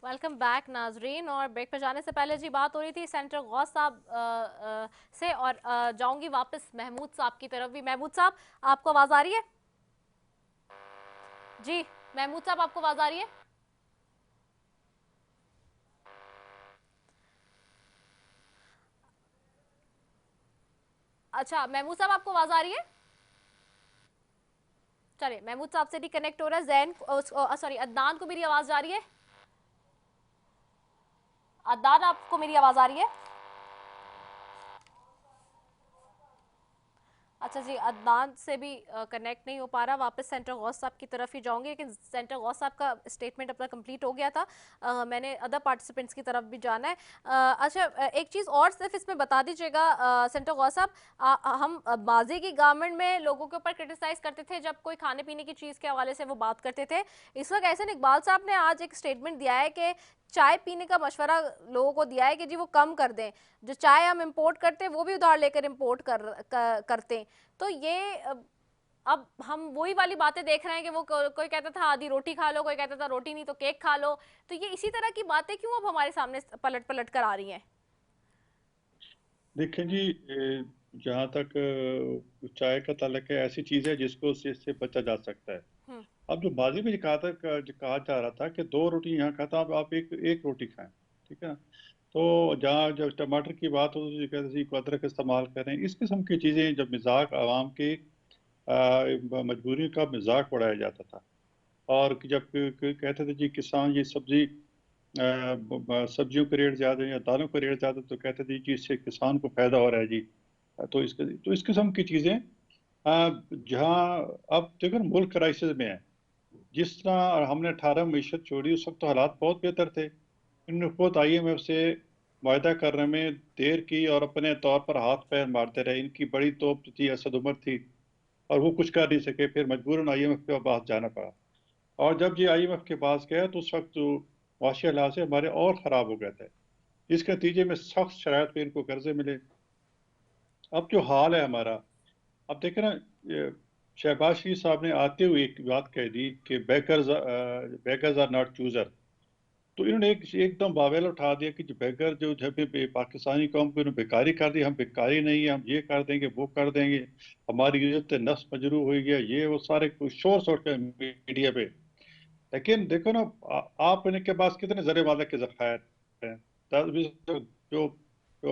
B: Welcome back नाजरीन। और ब्रेक पर जाने से पहले जी बात हो रही थी सेंटर गौस साहब से, और जाऊंगी वापस महमूद साहब की तरफ भी। महमूद साहब, आपको आवाज आ रही है? जी महमूद साहब, आपको आवाज आ रही है? अच्छा महमूद साहब, आपको आवाज आ रही है? चलिए, महमूद साहब से भी कनेक्ट हो रहा है। जैन, सॉरी, अदनान को मेरी आवाज जा रही है? अदनान, आपको मेरी आवाज आ रही है? अच्छा जी, अदनान से भी कनेक्ट नहीं हो पा रहा। वापस सेंटर गौस साहब की तरफ ही जाऊंगी, लेकिन सेंटर गौस साहब का स्टेटमेंट अपना कंप्लीट हो गया था। मैंने अदर पार्टिसिपेंट्स की तरफ भी जाना है। अच्छा, एक चीज़ और सिर्फ इसमें बता दीजिएगा सेंटर गौस साहब, हम माजी की गवर्नमेंट में लोगों के ऊपर क्रिटिसाइज करते थे जब कोई खाने पीने की चीज़ के हवाले से वो बात करते थे। इस वक्त ऐसे इकबाल साहब ने आज एक स्टेटमेंट दिया है कि चाय पीने का मशवरा लोगों को दिया है कि जी वो कम कर दें, जो चाय हम इंपोर्ट करते हैं वो भी उधार लेकर इंपोर्ट करते हैं। तो ये अब हम वही वाली बातें देख रहे हैं कि वो कोई कहता था आधी रोटी खा लो, कोई कहता था रोटी नहीं तो केक खा लो। तो ये इसी तरह की बातें क्यों अब हमारे सामने पलट पलट कर आ रही हैं?
E: देखें जी, जहाँ तक चाय का ताल्लुक है, ऐसी चीज है जिसको इससे बचा जा सकता है।
B: हम्म।
E: अब जो माजी में कहा जा रहा था कि 2 रोटी यहाँ खाता, अब आप एक एक रोटी खाएं, ठीक है ना। तो जहाँ जब टमाटर की बात हो तो कहते जी को अदरक इस्तेमाल करें, इस किस्म की चीज़ें जब मजाक आवाम के मजबूरी का मजाक उड़ाया जाता था। और जब कहते थे जी किसान ये सब्जियों के रेट ज़्यादा हैं या दालों के रेट ज़्यादा, तो कहते थे जी इससे किसान को फायदा हो रहा है जी। तो इस किस्म की चीज़ें जहाँ अब देखो ना, मुल्क क्राइसिस में है। जिस तरह हमने 18 मीशत छोड़ी उस वक्त तो हालात बहुत बेहतर थे। इन्होंने खुद IMF से वायदा करने में देर की और अपने तौर पर हाथ पैर मारते रहे। इनकी बड़ी तोप थी, असद उमर थी, और वो कुछ कर नहीं सके। फिर मजबूरन IMF के पास जाना पड़ा, और जब ये IMF के पास गया तो उस वक्त माशी हालात से हमारे और ख़राब हो गए थे। इसके नतीजे में सख्त शराइत पे इनको कर्जे मिले। अब जो हाल है हमारा, अब देखें ना, शहबाज शरीफ साहब ने आते हुए एक बात कह दी कि बेगर्स आर नॉट चूजर। तो इन्होंने एकदम बावेल उठा दिया कि जो बेगर जो है पाकिस्तानी कौम को इन्होंने बेकारी कर दी। हम बेकारी नहीं है, हम ये कर देंगे वो कर देंगे, हमारी इज्जत नफ्स मजरू हो गया, ये वो सारे कुछ शोर शोर के मीडिया पे। लेकिन देखो ना, आप इनके पास कितने जरे वादा के जखायर हैं। जो जो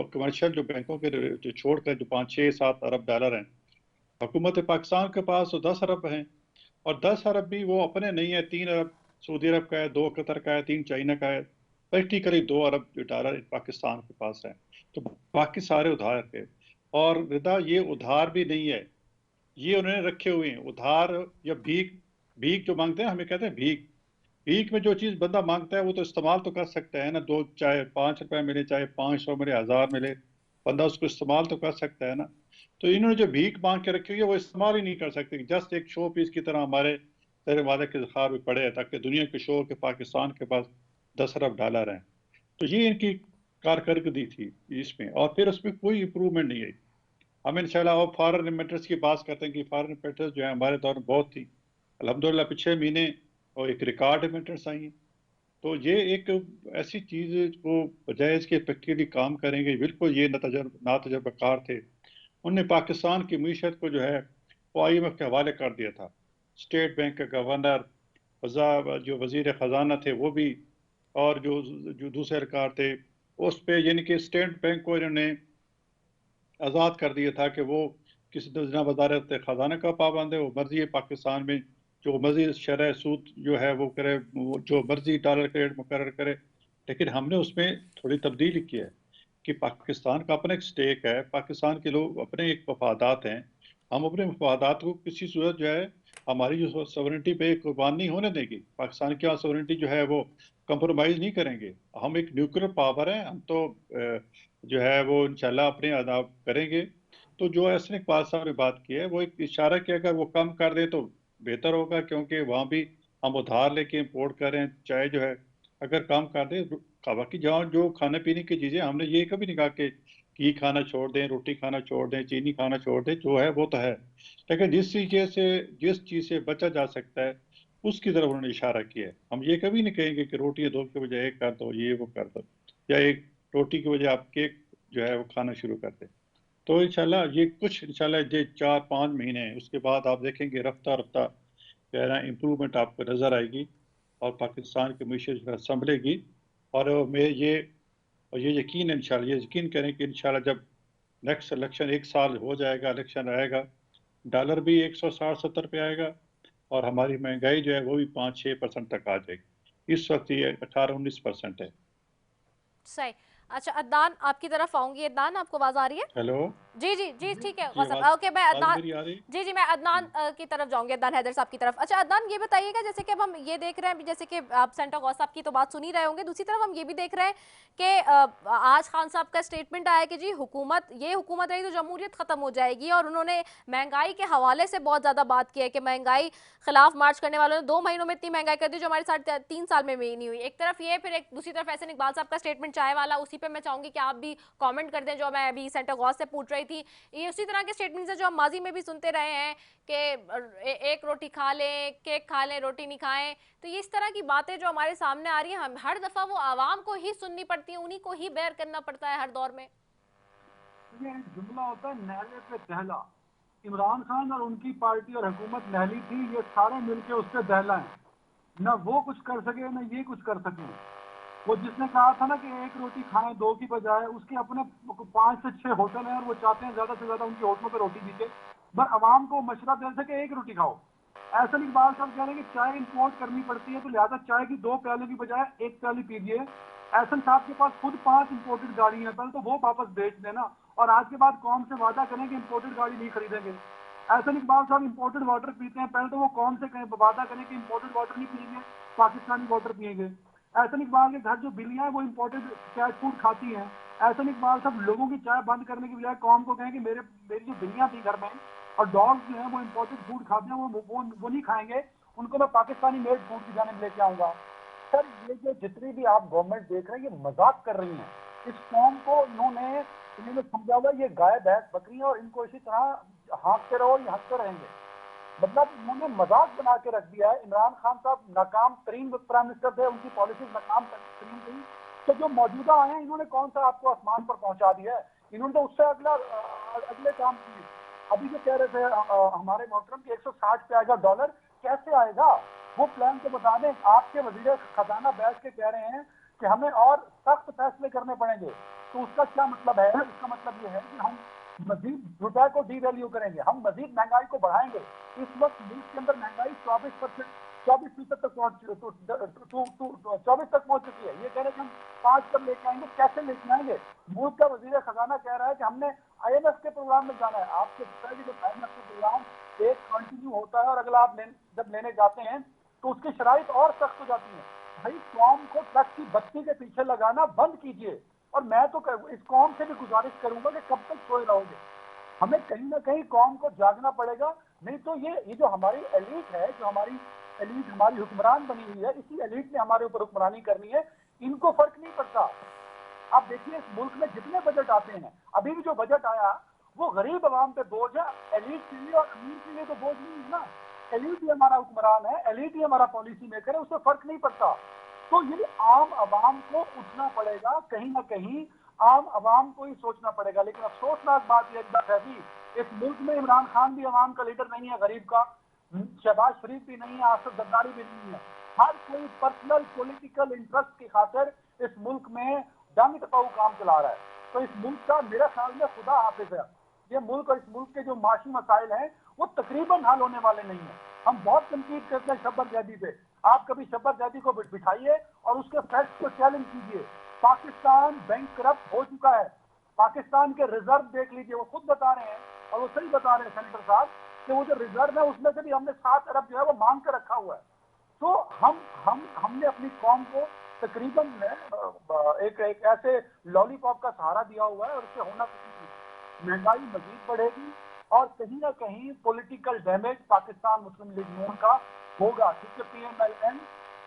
E: कमर्शियल जो बैंकों के जो छोड़कर जो 5-6-7 अरब डॉलर हैं, हुकूमत पाकिस्तान के पास तो 10 अरब हैं। और 10 अरब भी वो अपने नहीं है। 3 अरब सऊदी अरब का है, 2 कतर का है, 3 चाइना का है, प्रैक्टिकली 2 अरब जो डॉलर पाकिस्तान के पास है। तो बाकी सारे उधार है। और रिदा ये उधार भी नहीं है, ये उन्होंने रखे हुए हैं उधार या भीख। भीख जो मांगते हैं, हमें कहते हैं भीख। भीख में जो चीज़ बंदा मांगता है वो तो इस्तेमाल तो कर सकता है ना। दो चाहे 5 रुपए मिले, चाहे 500 मिले, 1000 मिले, बंदा उसको इस्तेमाल तो कर सकता है ना। तो इन्होंने जो भीख मांग के रखी हुई है वो इस्तेमाल ही नहीं कर सकते। जस्ट एक शो पीस की तरह हमारे तेरे वादे के जखार में पड़े हैं, ताकि दुनिया के शो के पाकिस्तान के पास 10 अरब डॉलर हैं। तो ये इनकी कारकर्दगी थी इसमें, और फिर उसमें कोई इंप्रूवमेंट नहीं आई। हम इंशाल्लाह और फॉरेन रिमिटेंस की बात करते हैं कि फॉरेन रिमिटेंस जो है हमारे दौर में बहुत थी। अल्हम्दुलिल्लाह पिछले महीने और एक रिकॉर्ड रिमिटेंस आई है। तो ये एक ऐसी चीज़ है जो बजाय इसके प्रैक्टिकली काम करेंगे, बिल्कुल ये नातजर्बाकार थे। उनने पाकिस्तान की मीशत को जो है वो IMF के हवाले कर दिया था। स्टेट बैंक के गवर्नर, जो वजीर ख़जाना थे वो भी, और जो जो दूसरे सरकार थे, उस पे यानी कि स्टेट बैंक को इन्होंने आज़ाद कर दिया था कि वो किसी ना वजारत ख़जाना का पाबंद है, वो मर्जी पाकिस्तान में जो मर्जी शरह सूद जो है वो करे, वो जो मर्जी डॉलर का रेट मुकर्रर करे। लेकिन हमने उसमें थोड़ी तब्दीली की है कि पाकिस्तान का अपना एक स्टेक है, पाकिस्तान के लोग अपने एक मफादात हैं, हम अपने मफादात को किसी सूरत जो है हमारी जो सॉवरेनिटी पे कुर्बान नहीं होने देंगे। पाकिस्तान की सॉवरेनिटी जो है वो कंप्रोमाइज़ नहीं करेंगे। हम एक न्यूक्लियर पावर है, हम तो जो है वो इंशाल्लाह अपने अदाब करेंगे। तो जो एहसन इकबाल साहब ने बात की है वो एक इशारा कि अगर वो कम कर दे तो बेहतर होगा, क्योंकि वहाँ भी हम उधार लेके इम्पोर्ट कर रहे हैं। चाहे जो है अगर कम कर दे, बाकी जहाँ जो खाने पीने की चीज़ें, हमने ये कभी नहीं कहा कि घी खाना छोड़ दें, रोटी खाना छोड़ दें, चीनी खाना छोड़ दें, जो है वो तो है। लेकिन जिस चीज़ से बचा जा सकता है उसकी तरफ उन्होंने इशारा किया है। हम ये कभी नहीं कहेंगे कि रोटी दो के बजाय एक कर दो, ये वो कर दो, या एक रोटी की वजह आप केक जो है वो खाना शुरू कर दें। तो इंशाल्लाह ये कुछ इंशाल्लाह ये 4-5 महीने हैं, उसके बाद आप देखेंगे रफ्ता रफ्ता जो है ना इम्प्रूवमेंट आपको नज़र आएगी और पाकिस्तान की मीशत जो है संभलेगी। और ये यकीन है इंशाल्लाह, ये यकीन करें कि इंशाल्लाह जब नेक्स्ट इलेक्शन 1 साल हो जाएगा, इलेक्शन आएगा, डॉलर भी 160-170 पे आएगा और हमारी महंगाई जो है वो भी 5-6% तक आ जाएगी। इस वक्त ये 18-19% है।
B: सही। अच्छा अदनान, आपकी तरफ आऊंगी। अदनान, आपको आवाज आ रही है?
E: हेलो
B: जी जी जी, ठीक है।
E: जी,
B: ओके, मैं
E: आवाज
B: अदनान,
E: मेरी आ रही?
B: जी जी, मैं अदनान की तरफ जाऊंगी, अदनान हैदर साहब की तरफ। अच्छा अदनान, ये बताइएगा, जैसे कि अब हम ये देख रहे हैं, जैसे कि आप सेंटर गौस साहब की तो बात सुन ही रहे होंगे, दूसरी तरफ हम ये भी देख रहे हैं कि आज खान साहब का स्टेटमेंट आया कि जी हुकूमत रही तो जमहूरियत खत्म हो जाएगी, और उन्होंने महंगाई के हवाले से बहुत ज्यादा बात की है कि महंगाई खिलाफ मार्च करने वालों ने 2 महीनों में इतनी महंगाई कर दी जो हमारे साथ 3 साल में भी नहीं हुई। एक तरफ ये, फिर एक दूसरी तरफ एहसन इकबाल साहब का स्टेटमेंट चाय वाला, उसी पे मैं चाहूंगी कि आप भी कमेंट कर दें, जो मैं अभी सेंटर गौस से पूछ रही थी। ये उसी तरह के स्टेटमेंट्स है जो हम माजी में भी सुनते रहे हैं कि एक रोटी खा लें, केक खा लें, रोटी नहीं खाएं। तो ये इस तरह की बातें जो हमारे सामने आ रही हैं, हम हर दफा वो आवाम को ही सुननी पड़ती है, उन्हीं को ही बेयर करना पड़ता है हर दौर में।
G: ये एक जुमला होता है, नहले पे दहला। इमरान खान और उनकी पार्टी और हुकूमत नहली थी, ये सारे मिलके उस पे दहला है। ना वो कुछ कर सके, ना ये कुछ कर सके। वो जिसने कहा था ना कि एक रोटी खाएं 2 की बजाय, उसके अपने 5 से 6 होटल हैं और वो चाहते हैं ज्यादा से ज्यादा उनके होटलों पे रोटी बिके। बस अवाम को मशवरा दे सके एक रोटी खाओ। एहसन इकबाल साहब कह रहे हैं कि चाय इंपोर्ट करनी पड़ती है, तो लिहाजा चाय की 2 प्यालों की बजाय 1 प्याली पीजिए। एहसन साहब के पास खुद 5 इंपोर्टेड गाड़ी है, पहले तो वो वापस बेच देना और आज के बाद कौम से वादा करें कि इंपोर्टेड गाड़ी नहीं खरीदेंगे। एहसन इकबाल साहब इंपोर्टेड वाटर पीते हैं, पहले तो वो कौम से वादा करें कि इंपोर्टेड वाटर नहीं पिएंगे, पाकिस्तानी वाटर पिएंगे। एहसन इकबाल के घर जो बिल्लियां हैं वो इंपोर्टेड कैट फूड खाती हैं। एहसन इकबाल साहब लोगों की चाय बंद करने की बजाय कौम को कहें कि मेरी जो बिल्लियां थी घर में और डॉग्स जो हैं वो इंपोर्टेड फूड खाते हैं, वो नहीं खाएंगे, उनको मैं पाकिस्तानी मेड फूड की जानिब लेके आऊंगा। सर ये जो जितनी भी आप गवर्नमेंट देख रहे हैं ये मजाक कर रही हैं। इस कौम को इन्होंने समझा हुआ ये गाय भैंस बकरी और इनको इसी तरह हाँकते रहो, ये हंसते रहेंगे। मतलब उन्होंने मजाक बना के रख दिया है। इमरान खान साहब नाकाम तरीन प्राइम मिनिस्टर थे, उनकी पॉलिसीज नाकाम तरीन थी। तो जो मौजूदा आए हैं इन्होंने कौन सा आपको आसमान पर पहुंचा दिया है? इन्होंने तो उससे अगले काम किए। अभी जो कह रहे थे हमारे मोहतरम कि 160 पे आएगा डॉलर, कैसे आएगा वो प्लान तो बता दें। आपके वजीर खजाना बैठ के कह रहे हैं कि हमें और सख्त फैसले करने पड़ेंगे, तो उसका क्या मतलब है? उसका मतलब ये है कि हम मजीद रुपए को डीवैल्यू करेंगे, हम मजीद महंगाई को बढ़ाएंगे। इस वक्त मुल्क के अंदर महंगाई 24% तक पहुंच चुकी है। ये कह रहे हैं कि हम 5 पर लेके आएंगे, कैसे लेके आएंगे? मुल्क का वजीर खजाना कह रहा है कि हमने IMF के प्रोग्राम में जाना है। आपको पता है कि जब IMF के प्रोग्राम एक कंटिन्यू होता है और अगला आप जब लेने जाते हैं तो उसकी शराइत और सख्त हो जाती है। भाई कौम को ट्रक की बत्ती के पीछे लगाना बंद कीजिए। और मैं तो इस कौम से भी गुजारिश करूंगा कि कब तक सोए रहोगे? हमें कहीं ना कहीं कौम को जागना पड़ेगा, नहीं तो ये जो हमारी एलीट है, जो हमारी एलीट हमारी हुक्मरान बनी हुई है, इसी एलीट ने हमारे ऊपर हुक्मरानी करनी है। इनको फर्क नहीं पड़ता। आप देखिए इस मुल्क में जितने बजट आते हैं, अभी भी जो बजट आया वो गरीब आवाम पे बोझ है, एलीट के लिए और अमीर के लिए तो बोझ नहीं है ना। एलीट ही हमारा हुक्मरान है, एलीट ही हमारा पॉलिसी मेकर है, उससे फर्क नहीं पड़ता। तो ये आम आवाम को उठना पड़ेगा, कहीं ना कहीं आम आवाम को ही सोचना पड़ेगा। लेकिन अफसोसनाक बात यह है कि इस मुल्क में इमरान खान भी अवाम का लीडर नहीं है, गरीब का, शहबाज शरीफ भी नहीं है, आसिफ जरदारी भी नहीं है। हर कोई पर्सनल पॉलिटिकल इंटरेस्ट की खातिर इस मुल्क में डंग टपाऊ काम चला रहा है। तो इस मुल्क का मेरा ख्याल में खुदा हाफिज है। ये मुल्क और इस मुल्क के जो माशी मसाइल हैं वो तकरीबन हल होने वाले नहीं है। हम बहुत तनकीद करते हैं शब्बर जैदी पे, आप कभी शब्बर जैदी को बिठाइए और उसके फैक्ट को चैलेंज कीजिए। पाकिस्तान बैंक करप्ट हो चुका है। पाकिस्तान के रिजर्व देख लीजिए, वो खुद बता रहे हैं और वो सही बता रहे हैं सेनेटर साहब कि वो जो रिजर्व है उसमें से भी हमने 7 अरब जो है वो मांग कर रखा हुआ है। तो हमने अपनी कौम को तकरीबन एक ऐसे लॉलीपॉप का सहारा दिया हुआ है और इससे होना कुछ नहीं। महंगाई मजीद बढ़ेगी और कहीं ना कहीं पॉलिटिकल डैमेज पाकिस्तान मुस्लिम लीग नून का होगा, क्योंकि PMLN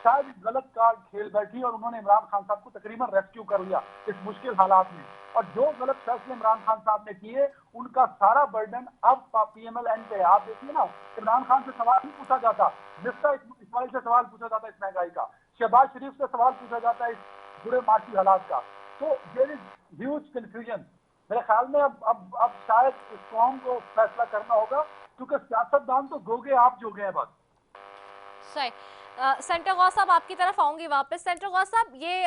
G: शायद गलत कार्ड खेल बैठी और उन्होंने इमरान खान साहब को तकरीबन रेस्क्यू कर लिया इस मुश्किल हालात में। और जो गलत फैसले इमरान खान साहब ने किए उनका सारा बर्डन अब PMLN पे है। आप देखिए ना, इमरान खान से सवाल नहीं पूछा जाता, मिर्जा इस्माइल से सवाल पूछा जाता है इस महंगाई का, शहबाज शरीफ से सवाल पूछा जाता है इस बुरे माशी हालात का। तो देयर इज ह्यूज कंफ्यूजन। मेरे ख्याल में अब शायद इस कौम को फैसला करना होगा, क्योंकि सियासतदान तो गोगे आप जो गए बस।
B: सही। सेंटर गौस साहब आपकी तरफ आऊंगी वापस। सेंटर गौस साहब, ये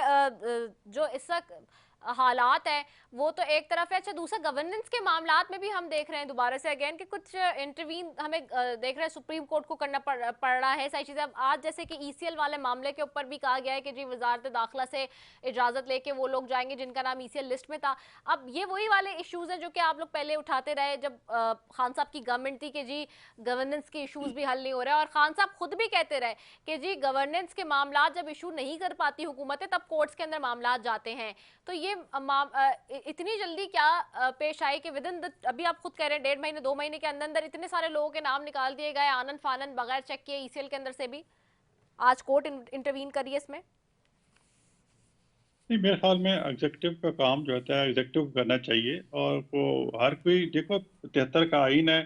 B: जो इस वक्त हालात है वो तो एक तरफ है। अच्छा, दूसरा गवर्नेंस के मामलात में भी हम देख रहे हैं दोबारा से अगेन कि कुछ इंटरवीन हमें देख रहे हैं सुप्रीम कोर्ट को करना पड़ रहा है सारी चीज़ें। आज जैसे कि ECL वाले मामले के ऊपर भी कहा गया है कि जी वजारत दाखिला से इजाज़त लेके वो लोग जाएंगे जिनका नाम ECL लिस्ट में था। अब ये वही वाले इशूज़ हैं जो कि आप लोग पहले उठाते रहे जब खान साहब की गवर्नमेंट थी कि जी गवर्नेंस के इशूज़ भी हल नहीं हो रहे, और खान साहब खुद भी कहते रहे कि जी गवर्नेंस के मामला जब इशू नहीं कर पाती हुकूमतें तब कोर्ट्स के अंदर मामला जाते हैं। तो ये इतनी जल्दी क्या पेश आए कि विद इन अभी आप खुद कह रहे हैं 1.5 महीने 2 महीने के अंदर अंदर इतने सारे लोगों के नाम निकाल दिए गए आनन फानन बगैर चेक किए ECL के अंदर से भी, आज कोर्ट इंटरवीन करिए इसमें?
H: नहीं, मेरे ख्याल में एग्जीक्यूटिव का काम जो होता है एग्जीक्यूटिव करना चाहिए। और वो हर कोई देखो 73 का आइन है,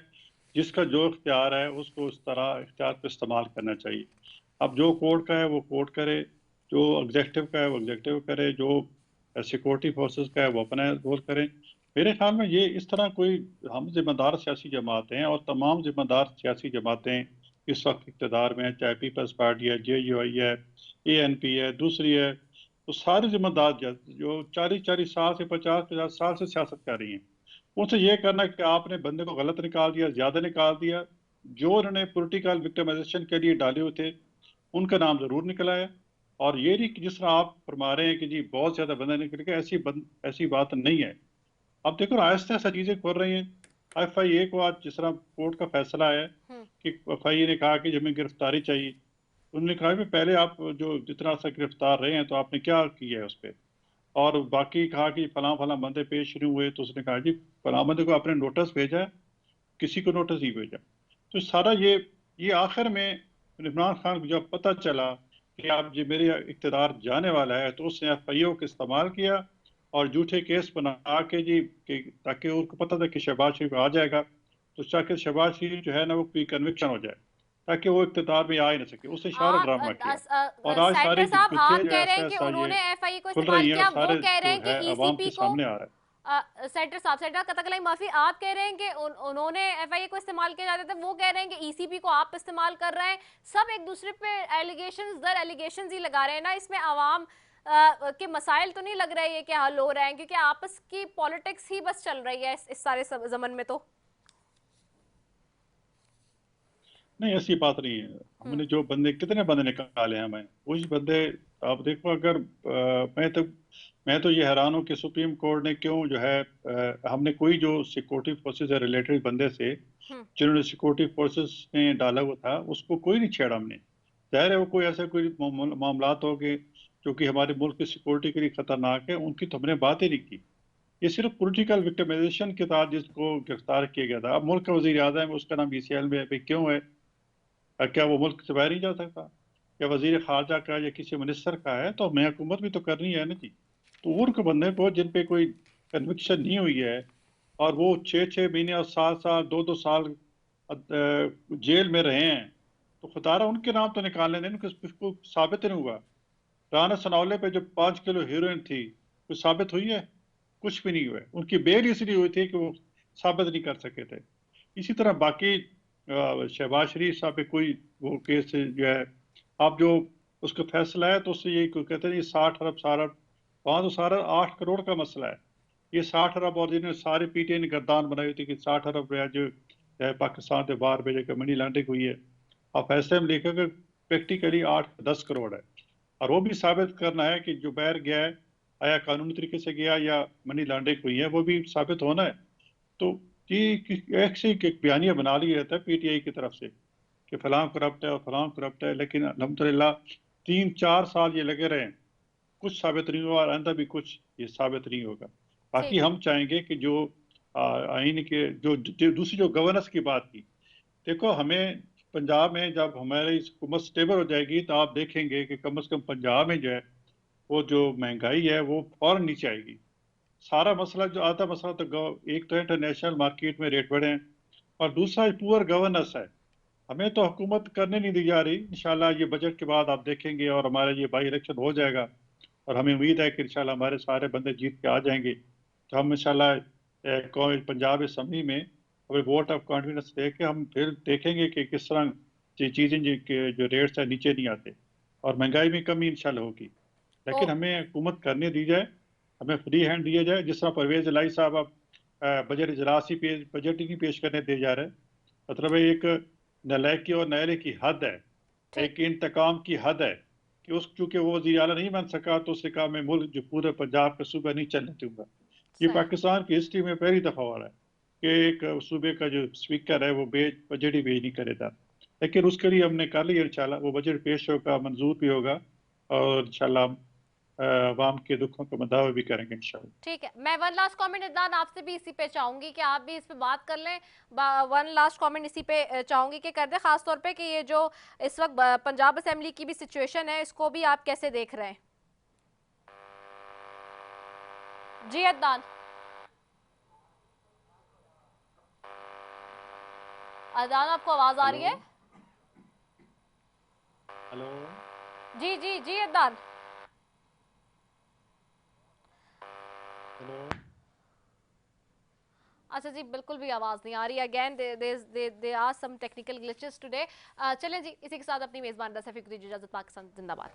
H: जिसका जो इख्तियार है उसको उस तरह इख्तियार पर इस्तेमाल करना चाहिए। अब जो कोर्ट का है वो कोर्ट करे, जो एग्जीक्यूटिव का है वो एग्जीक्यूटिव करे, जो सिक्योरिटी फोर्सेस का है वो अपना रोल करें। मेरे ख्याल में ये इस तरह कोई, हम जिम्मेदार सियासी जमातें हैं और तमाम जिम्मेदार सियासी जमातें इस वक्त इक़्तिदार में हैं, चाहे पीपल्स पार्टी है, JUI है, ANP है, दूसरी है, तो सारे जिम्मेदार जो 40-40 साल से 50-50 साल से सियासत कर रही हैं, उनसे ये करना कि आपने बंदे को गलत निकाल दिया, ज़्यादा निकाल दिया, जो उन्होंने पोलिटिकल विक्टिमाइजेशन के लिए डाले हुए थे उनका नाम ज़रूर निकला है। और ये नहीं कि जिस तरह आप फरमा रहे हैं कि जी बहुत ज़्यादा बंदे निकल गए, ऐसी बात नहीं है। अब देखो आहिस्ता आहिस्ता चीज़ें खुल रही हैं। FIA को आज जिस तरह कोर्ट का फैसला है कि FIA ने कहा कि हमें गिरफ्तारी चाहिए, उन्होंने कहा कि पहले आप जो जितना सा गिरफ्तार रहे हैं तो आपने क्या किया है उस पर, और बाकी कहा कि फलां फलां बंदे पेश शुरू हुए, तो उसने कहा जी फलां बंदे को आपने नोटिस भेजा है, किसी को नोटिस नहीं भेजा। तो सारा ये आखिर में इमरान खान को जब पता चला कि आप जी मेरे इक़्तिदार जाने वाला है, तो उसने FIA को इस्तेमाल किया और झूठे केस बना के जी ताकि उनको पता था कि शहबाज शरीफ आ जाएगा, तो ताकि शहबाज शरीफ जो है ना वो प्री कन्विक्शन हो जाए ताकि वो इक़्तिदार में आ ही ना सके, उससे सारा ड्रामा किया। और आज सारी
B: साहब आप
H: गुत्थियां
B: कह रहे हैं
H: जो
B: कि
H: ऐसा
B: उन्होंने FIA को
H: खुल
B: इस्तेमाल
H: रही हैं,
B: किया,
H: और
B: वो
H: सारे
B: कह रहे हैं
H: जो है
B: कि
H: अवाम के
B: ECP को
H: सामने आ रहा है।
B: सेंटर साहब, सेंटर कतकलाई माफी, आप कह रहे हैं कि उन्होंने FIA को इस्तेमाल किया जाता था, वो कह रहे हैं कि ECP को आप इस्तेमाल कर रहे हैं। सब एक दूसरे पे एलिगेशंस दर एलिगेशंस ही लगा रहे हैं ना। इसमें आवाम के मसाइल तो नहीं लग रहे हैं कि हल हो रहे हैं, क्योंकि आपस की पॉलिटिक्स ही बस चल रही है इस सारे जमन में। तो
H: नहीं, ऐसी बात नहीं है। हमने जो कितने बंदे निकाले हैं, हमें कुछ बंदे आप देखो। अगर मैं तो ये हैरान हूँ कि सुप्रीम कोर्ट ने क्यों जो है हमने कोई जो सिक्योरिटी फोर्सेस से रिलेटेड बंदे से जिन्होंने सिक्योरिटी फोर्सेस ने डाला हुआ था उसको कोई नहीं छेड़ा हमने। जाहिर है वो कोई ऐसे कोई मामलात हो गए जो कि हमारे मुल्क की सिक्योरिटी के लिए खतरनाक है, उनकी तो हमने बात ही नहीं की। ये सिर्फ पॉलिटिकल विक्टिमाइजेशन के तहत जिसको गिरफ्तार किया गया था। अब मुल्क का वजीर आज़म है, उसका नाम ECL में है, क्यों है? क्या वो मुल्क से बाहर नहीं जा सकता? या वजीर खारजा का या किसी मिनिस्टर का है तो हमें हुकूमत भी तो करनी है ना जी। तो उनके बंदे को जिन पे कोई कन्विक्शन नहीं हुई है और वो 6-6 महीने और 7-7 2-2 साल जेल में रहे हैं, तो खुदारा उनके नाम तो निकालने दें, उसको साबित नहीं हुआ। राना सनौले पे जो 5 किलो हीरोइन थी कुछ साबित हुई है? कुछ भी नहीं हुआ है। उनकी बेल इसलिए हुई थी कि वो साबित नहीं कर सके थे। इसी तरह बाकी शहबाज शरीफ साहब पे कोई वो केस जो है, आप जो उसका फैसला है तो उससे ये कहते हैं ये 60 अरब सारा, वहाँ तो सारा 8 करोड़ का मसला है। ये 60 अरब और जिन्होंने सारे पीटीआई ने गर्दान बनाई हुई थी कि 60 अरब जो है पाकिस्तान से बाहर भेजे का मनी लॉन्ड्रिंग हुई है। आप फैसले में लिखा कि प्रैक्टिकली 8-10 करोड़ है, और वो भी साबित करना है कि जो बाहर गया है आया कानूनी तरीके से गया या मनी लॉन्ड्रिंग हुई है, वो भी साबित होना है। तो ये एक से एक बयानिया बना लिया जाता है पीटीआई की तरफ से कि फलां करप्ट है और फलां करप्ट है, लेकिन अल्हम्दुलिल्लाह 3-4 साल ये लगे रहे, कुछ साबित नहीं हुआ और आइंदा भी कुछ ये साबित नहीं होगा। बाकी
B: ठीक।
H: हम चाहेंगे कि जो आइन के जो दूसरी जो गवर्नेंस की बात की, देखो हमें पंजाब में जब हमारी हुकूमत स्टेबल हो जाएगी तो आप देखेंगे कि कम से कम पंजाब में जो है वो जो महंगाई है वो फौरन नीचे आएगी। सारा मसला जो आता मसला तो एक तो इंटरनेशनल मार्केट में रेट बढ़े हैं, और दूसरा पुअर गवर्नेंस है। हमें तो हुकूमत करने नहीं दी जा रही। इंशाल्लाह ये बजट के बाद आप देखेंगे और हमारा ये बाई इलेक्शन हो जाएगा, और हमें उम्मीद है कि इंशाल्लाह हमारे सारे बंदे जीत के आ जाएंगे, तो हम इंशाल्लाह पंजाब असम्बली में हमें वोट ऑफ कॉन्फिडेंस दे के हम फिर देखेंगे कि किस तरह ये चीज़ें जो रेट्स है नीचे नहीं आते, और महंगाई में कमी इंशाल्लाह होगी। लेकिन हमें हुकूमत करने दी जाए, हमें फ्री हैंड दिया जाए। जिस तरह परवेज इलाही साहब अब बजट इजलास ही बजट ही नहीं पेश करने दे जा रहे, मतलब एक नालायकी और नायरे की हद है, एक इंतकाम की हद है कि उस चूंकि वो वज़ीर आला नहीं बन सका तो उसने कहा मैं मुल्क जो पूरे पंजाब का सूबा नहीं चलने दूंगा। ये पाकिस्तान की हिस्ट्री में पहली दफा हो रहा है कि एक सूबे का जो स्पीकर है वो बजट ही पेश नहीं करेगा। लेकिन उसके लिए हमने कर लिया, इंशाल्लाह वो बजट पेश होगा, मंजूर भी होगा, और इंशाल्लाह अवाम के दुखों का मदावा भी करेंगे इंशाल्लाह।
B: ठीक है, मैं वन लास्ट कमेंट इदनान आपसे भी इसी पे चाहूंगी कि आप भी इस पे बात कर लें। वन लास्ट कमेंट इसी पे चाहूंगी कि कर दे, खास तौर पे कि ये जो इस वक्त पंजाब असेंबली की भी सिचुएशन है, इसको भी आप कैसे देख रहे हैं? जी अदनान। अदनान, आपको आवाज आ रही है?
H: हेलो।
B: जी जी जी अदनान।
H: हेलो।
B: अच्छा जी, बिल्कुल भी आवाज नहीं आ रही। Again they are some technical glitches today. चलें जी, इसी के साथ अपनी मेजबान रसा फिक्र दीजिए इजाजत। पाकिस्तान जिंदाबाद।